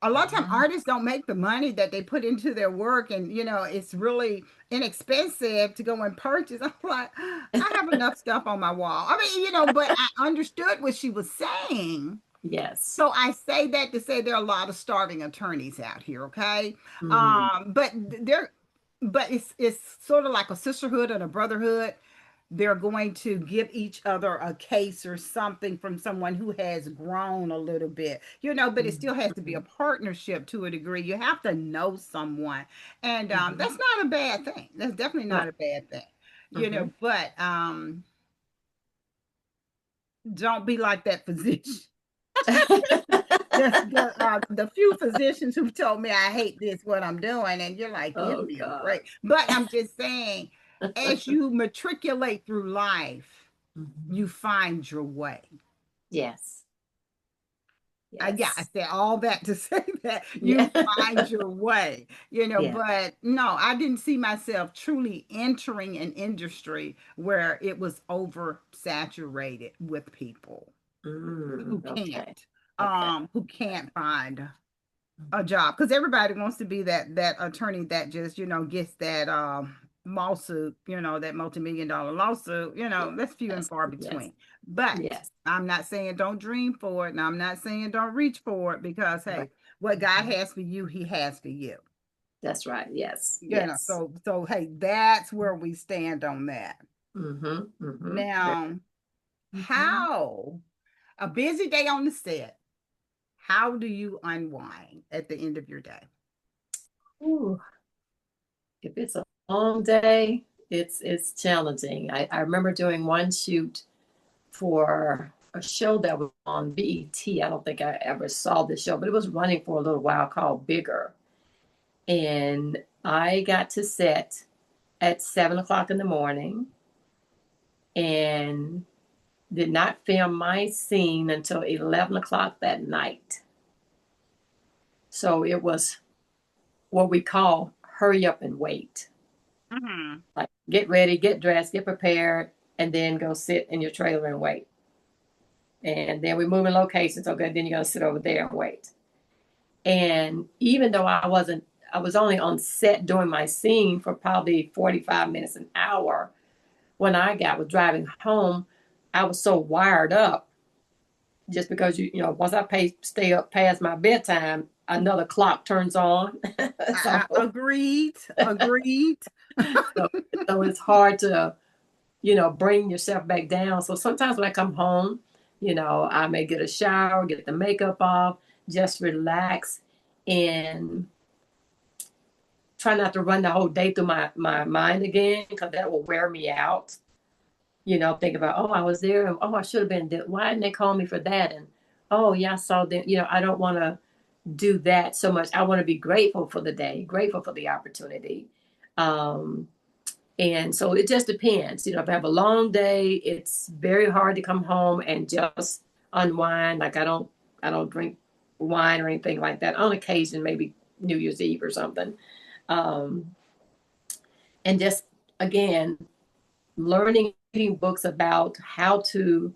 a lot of time Uh-huh. artists don't make the money that they put into their work, and it's really inexpensive to go and purchase. I'm like, I have enough stuff on my wall. I mean, but I understood what she was saying. Yes. So I say that to say there are a lot of starving attorneys out here, okay? Hmm. But it's sort of like a sisterhood and a brotherhood. They're going to give each other a case or something from someone who has grown a little bit, but it still has to be a Hmm. partnership to a degree. You have to know someone, and Hmm. that's not a bad thing. That's definitely not Right. a bad thing, Hmm. but don't be like that physician. The few physicians who told me I hate this, what I'm doing, and you're like, give Oh me a God. break. But I'm just saying, as you matriculate through life, Hmm. you find your way. Yes. Yeah, I Yes. said all that to say that Yeah. you find your way, Yeah. but no, I didn't see myself truly entering an industry where it was oversaturated with people who Okay. can't, Okay. who can't find a job, because everybody wants to be that attorney that just gets that lawsuit, that multi-million-dollar lawsuit. That's few and Yes. far Yes. between. But Yes. I'm not saying don't dream for it, and I'm not saying don't reach for it, because Right. hey, what God Mhm. has for you, He has for you. That's right. Yes. Yes. So hey, that's where we stand on that. Mm-hmm. Mm-hmm. Now, Mm-hmm. how a busy day on the set, how do you unwind at the end of your day? Ooh, if it's a long day, it's challenging. I remember doing one shoot for a show that was on BET. I don't think I ever saw the show, but it was running for a little while called Bigger. And I got to set at 7 o'clock in the morning and did not film my scene until 11 o'clock that night. So it was what we call hurry up and wait. Hmm. Like get ready, get dressed, get prepared, and then go sit in your trailer and wait. And then we move in locations. Okay, then you're gonna sit over there and wait. And even though I was only on set doing my scene for probably 45 minutes, an hour. When I got was driving home, I was so wired up just because once stay up past my bedtime, another clock turns on. so, Agreed. Agreed. so so it's hard to bring yourself back down. So sometimes when I come home, I may get a shower, get the makeup off, just relax and try not to run the whole day through my mind again because that will wear me out. Think about, oh, I was there, and oh, I should have been there. Why didn't they call me for that? And oh, yeah, I saw them. I don't want to do that so much. I want to be grateful for the day, grateful for the opportunity. Um, and so it just depends. If I have a long day, it's very hard to come home and just unwind. Like I don't drink wine or anything like that. On occasion, maybe New Year's Eve or something. Um, and just again, learning, reading books about how to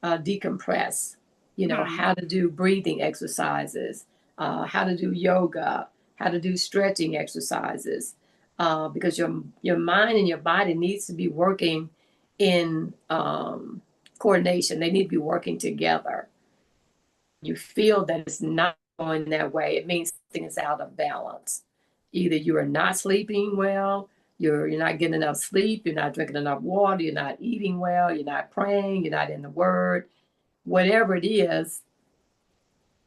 decompress, Mhm. how to do breathing exercises, how to do yoga, how to do stretching exercises, because your mind and your body needs to be working in coordination. They need to be working together. You feel that it's not going that way, it means something is out of balance. Either you are not sleeping well, you're not getting enough sleep, you're not drinking enough water, you're not eating well, you're not praying, you're not in the word. Whatever it is,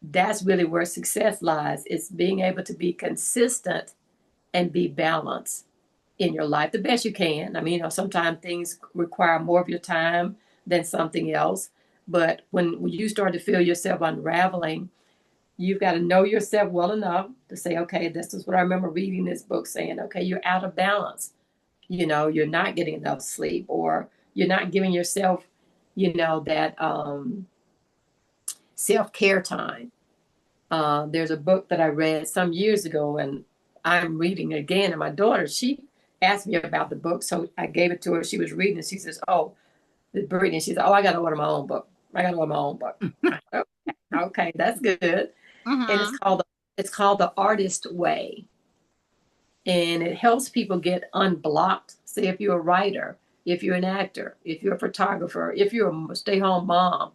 that's really where success lies. It's being able to be consistent and be balanced in your life the best you can. I mean, sometimes things require more of your time than something else. But when you start to feel yourself unraveling, you've got to know yourself well enough to say, okay, this is what I remember reading this book saying, okay, you're out of balance. You're not getting enough sleep, or you're not giving yourself, that self care time. There's a book that I read some years ago, and I'm reading it again. And my daughter, she asked me about the book, so I gave it to her. She was reading it. She says, "Oh, the Brittany." She said, "Oh, I got to order my own book. I got to order my own book." Okay, that's good. And it's Mhm. called It's called The Artist Way. And it helps people get unblocked. Say if you're a writer, if you're an actor, if you're a photographer, if you're a stay-home mom,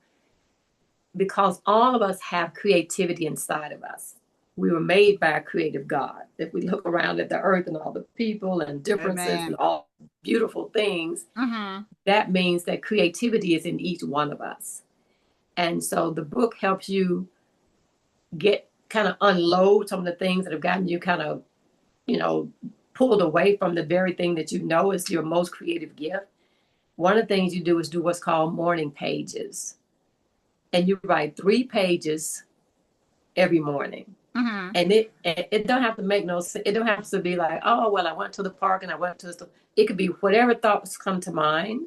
because all of us have creativity inside of us. We were made by a creative God. If we look around at the earth and all the people and differences and Amen. all beautiful things, Mm-hmm. that means that creativity is in each one of us. And so the book helps you get kind of unload some of the things that have gotten you kind of, you know, pulled away from the very thing that you know is your most creative gift. One of the things you do is do what's called morning pages. And you write 3 pages every morning. Mm-hmm. And it don't have to make no sense. It don't have to be like, oh well, I went to the park and I went to the. It could be whatever thoughts come to mind,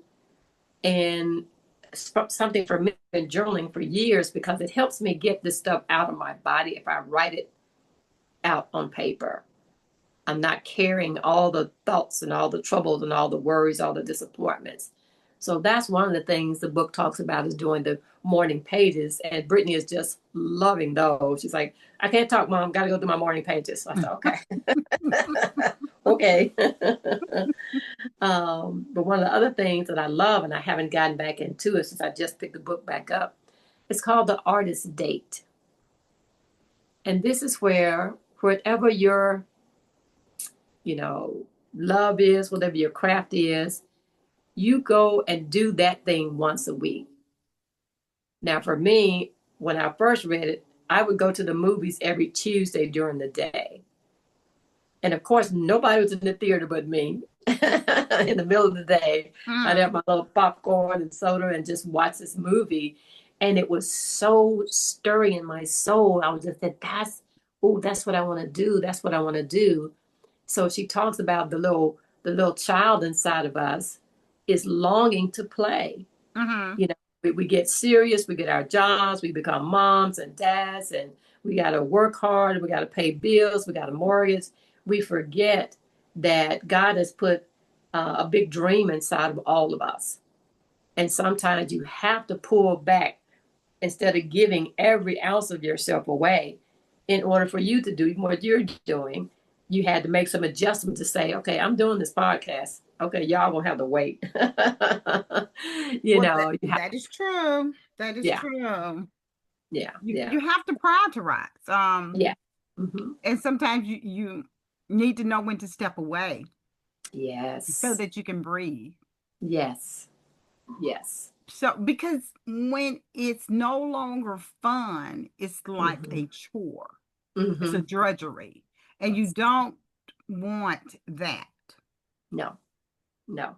and something for me. I've been journaling for years because it helps me get this stuff out of my body if I write it out on paper. I'm not carrying all the thoughts and all the troubles and all the worries, all the disappointments. So that's one of the things the book talks about is doing the morning pages. And Brittany is just loving those. She's like, I can't talk, Mom. Got to go through my morning pages. So I said, okay. Okay. But one of the other things that I love, and I haven't gotten back into it since I just picked the book back up, it's called The Artist Date. And this is where, whatever your, you know, love is, whatever your craft is, you go and do that thing once a week. Now, for me, when I first read it, I would go to the movies every Tuesday during the day. And of course, nobody was in the theater but me in the middle of the day. I'd have Mm. my little popcorn and soda and just watch this movie. And it was so stirring in my soul. I was just said, that's what I want to do. That's what I want to do. So she talks about the little child inside of us is longing to play. Mm-hmm. You know, we get serious, we get our jobs, we become moms and dads, and we got to work hard, we got to pay bills, we got a mortgage. We forget that God has put a big dream inside of all of us. And sometimes you have to pull back instead of giving every ounce of yourself away in order for you to do what you're doing. You had to make some adjustments to say, okay, I'm doing this podcast. Okay, y'all gonna have to wait. Well, that, You have, that is true. That is yeah, true. yeah, You yeah, you have to prioritize. yeah. Hmm. And sometimes you need to know when to step away so Yes, that you can breathe. yes, yes. So because when it's no longer fun, it's like Hmm. a chore. It's a Hmm. drudgery. And you Yes. don't want that. No, no,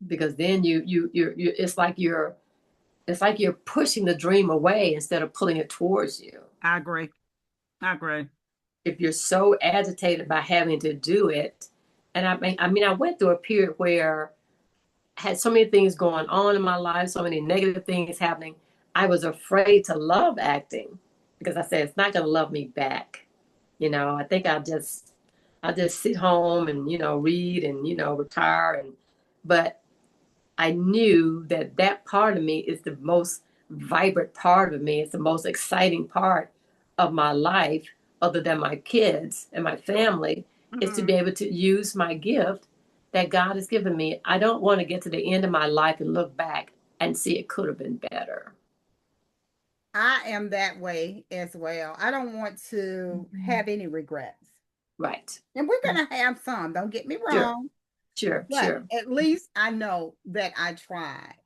because then it's like you're pushing the dream away instead of pulling it towards you. I agree. I agree. If you're so agitated by having to do it, and I went through a period where I had so many things going on in my life, so many negative things happening. I was afraid to love acting because I said it's not going to love me back. I think I just sit home and read and retire, but I knew that that part of me is the most vibrant part of me. It's the most exciting part of my life, other than my kids and my family, is to Mhm. be able to use my gift that God has given me. I don't want to get to the end of my life and look back and see it could have been better. I am that way as well. I don't want to Mhm. have any regrets. Right. And we're Mhm. going to have some, don't get me Sure, wrong, sure, but sure. at least I know that I tried,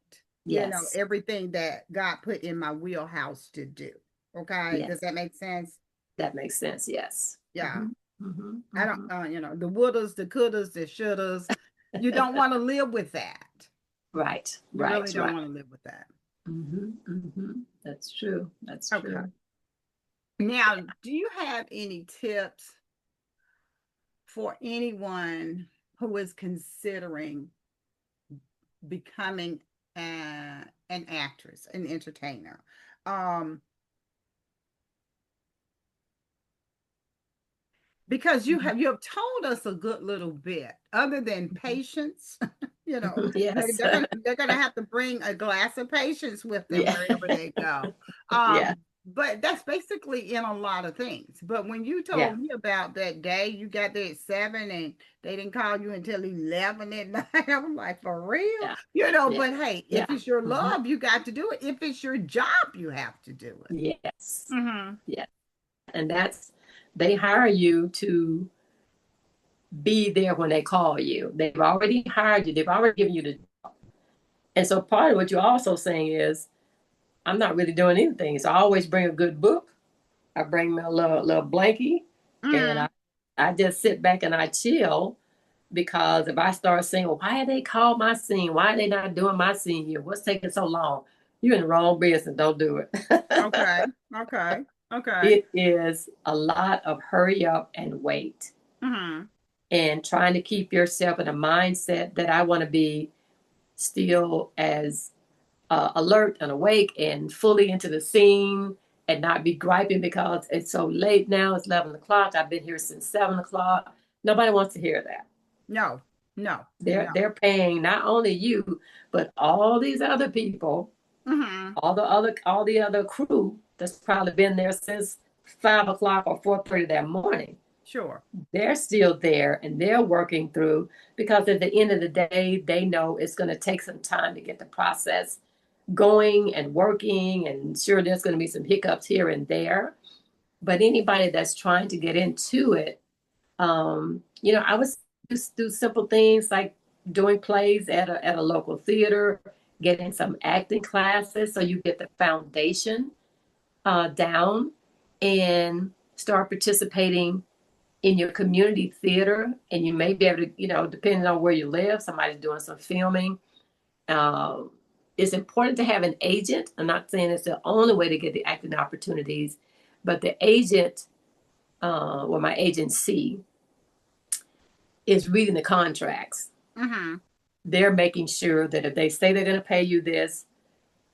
Yes, everything that God put in my wheelhouse to do. Okay. yes. Does that make sense? That makes sense. Yes. Yeah. Hmm. Hmm. I don't, Hmm. the wouldas, the couldas, the shouldas. You don't want to live with that. Right, You really right, don't right. want to live with that. That's true. That's Okay. true. Now, do you have any tips for anyone who is considering becoming an actress, an entertainer? Um, because Mhm. you have told us a good little bit, other than patience, you know, Yes. they're gonna have to bring a glass of patience with them Yeah. wherever they go. Um, Yeah. but that's basically in a lot of things. But when you Yeah, told me about that day, you got there at 7 and they didn't call you until 11 at night. I was like, for real? yeah, yeah, But hey, if yeah. it's your Mhm. love, you got to do it. If it's your job, you have to do it. Yes, Mm-hmm. yeah. And that's, they hire you to be there when they call you. They've already hired you. They've already given you the, and so part of what you're also saying is, I'm not really doing anything. So I always bring a good book. I bring my little blankie, and Mm-hmm. I just sit back and I chill. Because if I start saying, well, why they call my scene? Why are they not doing my scene here? What's taking so long? You're in the wrong business. Don't do it. Okay. Okay. Okay. It is a lot of hurry up and wait, Mm-hmm. and trying to keep yourself in a mindset that I want to be still as alert and awake and fully into the scene, and not be griping because it's so late now. It's 11 o'clock. I've been here since 7 o'clock. Nobody wants to hear that. No, no, They're no. they're paying not only you, but all these other people, Mm-hmm. all the other crew that's probably been there since 5 o'clock or 4:30 that morning. Sure. They're still there and they're working through, because at the end of the day, they know it's going to take some time to get the process going and working. And sure, there's going to be some hiccups here and there. But anybody that's trying to get into it, I would just do simple things like doing plays at a local theater, getting some acting classes so you get the foundation down, and start participating in your community theater. And you may be able to, depending on where you live, somebody's doing some filming. Um, it's important to have an agent. I'm not saying it's the only way to get the acting opportunities, but the agent, or my agency, is reading the contracts. Mm-hmm. They're making sure that if they say they're going to pay you this,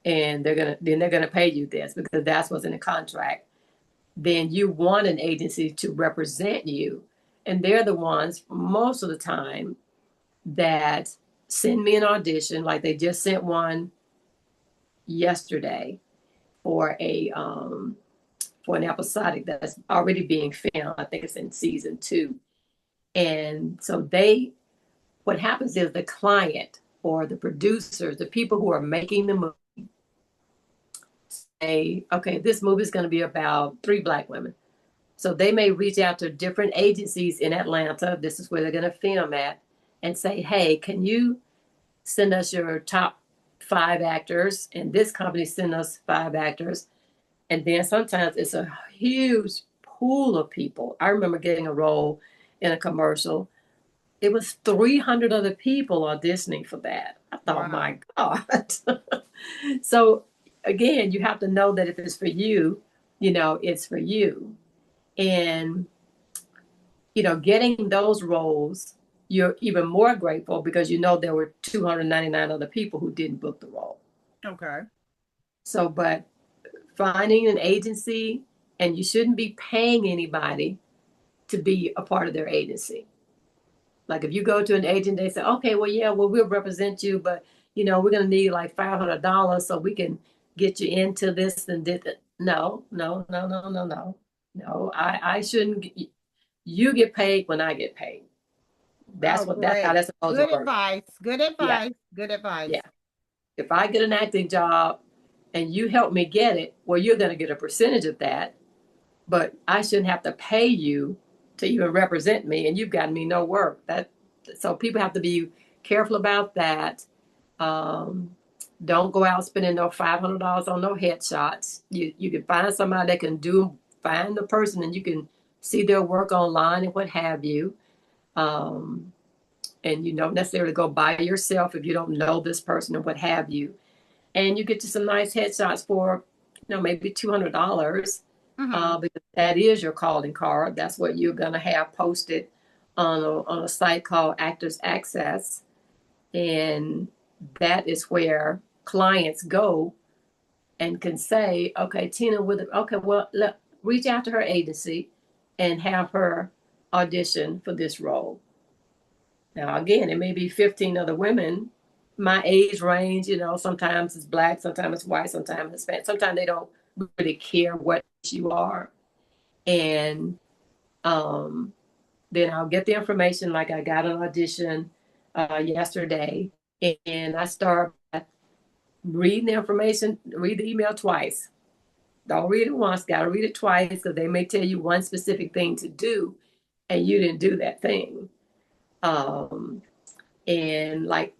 and they're going to pay you this because that's what's in the contract, then you want an agency to represent you. And they're the ones most of the time that send me an audition. Like they just sent one yesterday for a for an episodic that's already being filmed. I think it's in season 2. And so what happens is the client or the producers, the people who are making the movie, say, okay, this movie is going to be about 3 Black women. So they may reach out to different agencies in Atlanta. This is where they're going to film at, and say, hey, can you send us your top 5 actors? And this company send us 5 actors. And then sometimes it's a huge pool of people. I remember getting a role in a commercial. It was 300 other people auditioning for that. I thought, Wow. my God. So again, you have to know that if it's for you, it's for you. And, getting those roles, you're even more grateful because there were 299 other people who didn't book the role. Okay. So, but finding an agency, and you shouldn't be paying anybody to be a part of their agency. Like if you go to an agent, they say, okay, well, yeah, well, we'll represent you, but we're going to need like $500 so we can get you into this and this. No, no, no, no, no, no, no. I shouldn't. You get paid when I get paid. Oh, That's how great. that's supposed to Good work. advice. Good Yeah, advice. Good advice. yeah. If I get an acting job and you help me get it, well, you're going to get a percentage of that, but I shouldn't have to pay you to even represent me, and you've gotten me no work. So people have to be careful about that. Um, don't go out spending no $500 on no headshots. You can find somebody that can find the person, and you can see their work online and what have you. Um, and you don't necessarily go by yourself if you don't know this person and what have you. And you get you some nice headshots for, maybe $200, Mm-hmm. because that is your calling card. That's what you're going to have posted on a site called Actors Access. And that is where clients go and can say, okay, okay, well, reach out to her agency and have her audition for this role. Now, again, it may be 15 other women, my age range, sometimes it's Black, sometimes it's white, sometimes it's Hispanic. Sometimes they don't really care what you are. And then I'll get the information, like I got an audition yesterday, and I start reading the information, read the email twice. Don't read it once, got to read it twice, because they may tell you one specific thing to do and you didn't do that thing. And like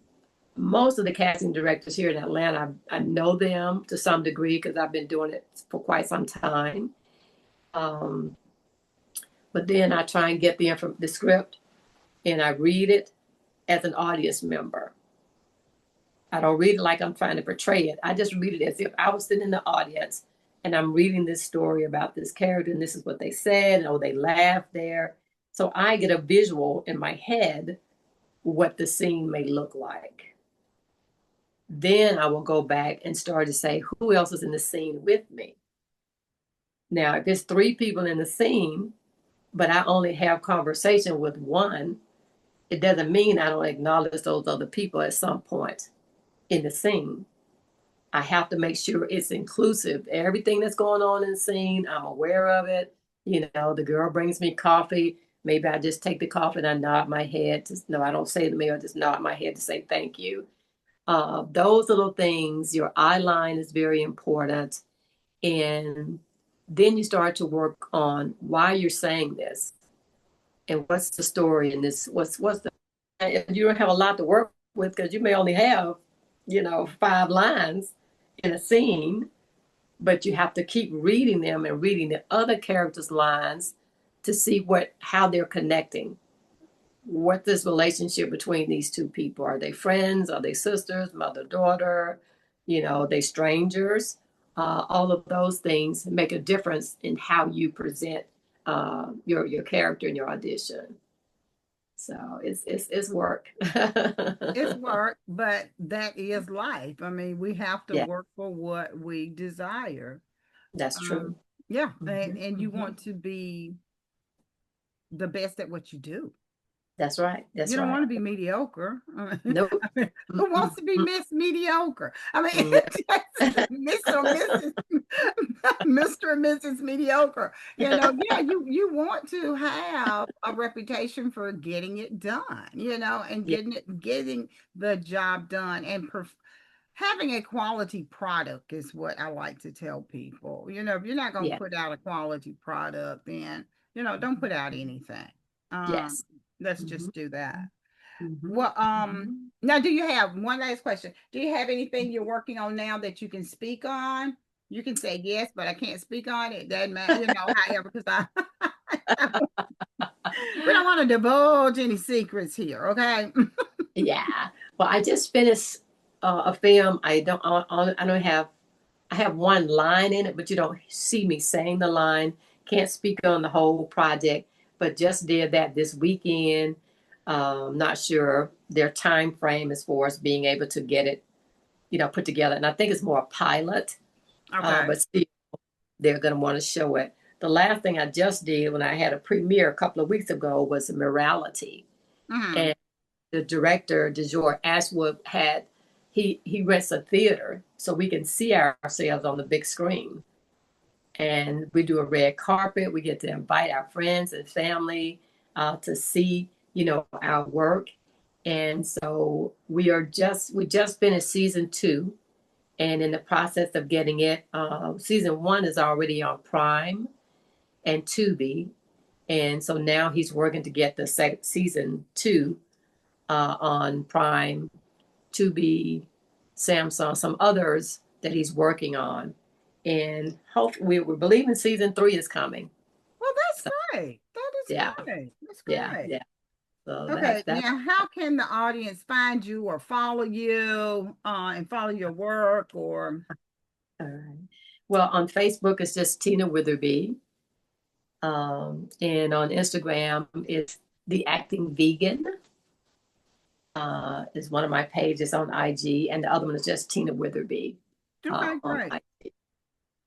most of the casting directors here in Atlanta, I know them to some degree because I've been doing it for quite some time. But then I try and get the script and I read it as an audience member. I don't read it like I'm trying to portray it. I just read it as if I was sitting in the audience and I'm reading this story about this character and this is what they said, and oh, they laughed there. So I get a visual in my head what the scene may look like. Then I will go back and start to say, who else is in the scene with me? Now, if it's 3 people in the scene, but I only have conversation with one, it doesn't mean I don't acknowledge those other people at some point in the scene. I have to make sure it's inclusive. Everything that's going on in the scene, I'm aware of it. You know, the girl brings me coffee. Maybe I just take the coffee and I nod my head. No, I don't say to me, I just nod my head to say thank you. Those little things, your eye line is very important. And then you start to work on why you're saying this and what's the story in this. What's the, you don't have a lot to work with because you may only have, 5 lines in a scene, but you have to keep reading them and reading the other characters' lines to see how they're connecting. What this relationship between these 2 people? Are they friends? Are they sisters, mother, daughter? They strangers? All of those things make a difference in how you present your character in your audition. So it's work. It's work, but that is life. I mean, we have to Yeah, work for what we desire. that's true. Yeah, Mm-hmm, and you mm-hmm. want to be the best at what you do. That's right. You That's don't want right. to be mediocre. Nope. Who wants Mm-mm, to be mm-mm. Miss Mediocre? I mean, Yeah. Mr. or Mrs. Mr. and Mrs. Mediocre. Yeah, you want to have a reputation for getting it done, and Yeah, getting the job done and having a quality product is what I like to tell people. If you're not going to yeah. put out a quality product, then, don't put out anything. Um, Yes. let's Mm-hmm, just do that. mm-hmm, Well, mm-hmm. now do you have one last question? Do you have anything you're working on now that you can speak on? You can say yes, but I can't speak on it. Doesn't matter, however, because we don't want to divulge any secrets here, okay? Yeah. Well, I just finished a film. I don't have. I have one line in it, but you don't see me saying the line. Can't speak on the whole project, but just did that this weekend. Not sure their time frame as far as being able to get it, put together. And I think it's more a pilot, Okay. but still they're going to want to show it. The last thing I just did when I had a premiere a couple of weeks ago was Morality. Mm-hmm. And the director, DeJour Ashwood, he rents a theater so we can see ourselves on the big screen. And we do a red carpet. We get to invite our friends and family to see, our work. And so we just finished season 2, and in the process of getting it, season 1 is already on Prime and Tubi, and so now he's working to get the season 2 on Prime, Tubi, Samsung, some others that he's working on, and hopefully we're believing season 3 is coming. Well, that's So great. That is yeah, great. That's yeah, great. yeah. So Okay, that's now how can the audience find you or follow you and follow your work or all right. Well, on Facebook it's just Tina Witherby, and on Instagram it's the Acting Vegan. Is one of my pages on IG, and the other one is just Tina Witherby okay, on great. IG.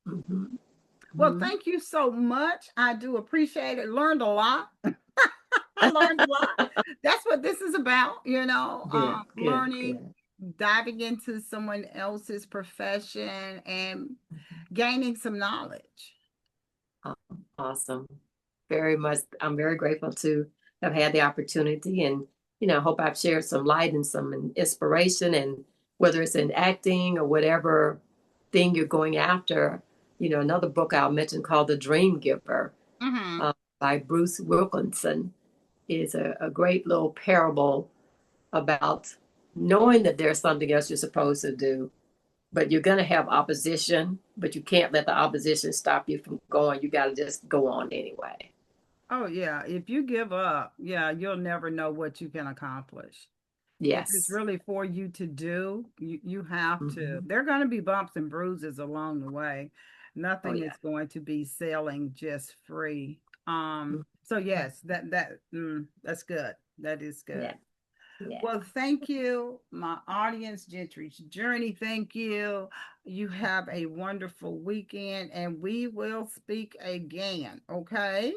Mm-hmm. Well, Mm-hmm. thank you so much. I do appreciate it. Learned a lot. I learned a lot. That's what this is about, Good, good, learning, good. diving into someone else's profession and gaining some knowledge. Awesome. Very much. I'm very grateful to have had the opportunity and, hope I've shared some light and some inspiration, and whether it's in acting or whatever thing you're going after. Another book I'll mention called The Dream Giver Mm-hmm. by Bruce Wilkinson is a great little parable about knowing that there's something else you're supposed to do, but you're going to have opposition, but you can't let the opposition stop you from going. You got to just go on anyway. Oh yeah, if you give up, yeah, you'll never know what you can accomplish. If it's Yes. really for you to do, you have to. Hmm. There are going to be bumps and bruises along the way. Oh, Nothing yeah. is going to be sailing just free. Mhm. So yes, that's good. That is Yeah. good. Yeah. Well, thank you, my audience, Gentry's Journey. Thank you. You have a wonderful weekend, and we will speak again. Okay.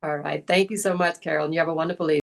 All right. Thank you so much, Carol. And you have a wonderful evening.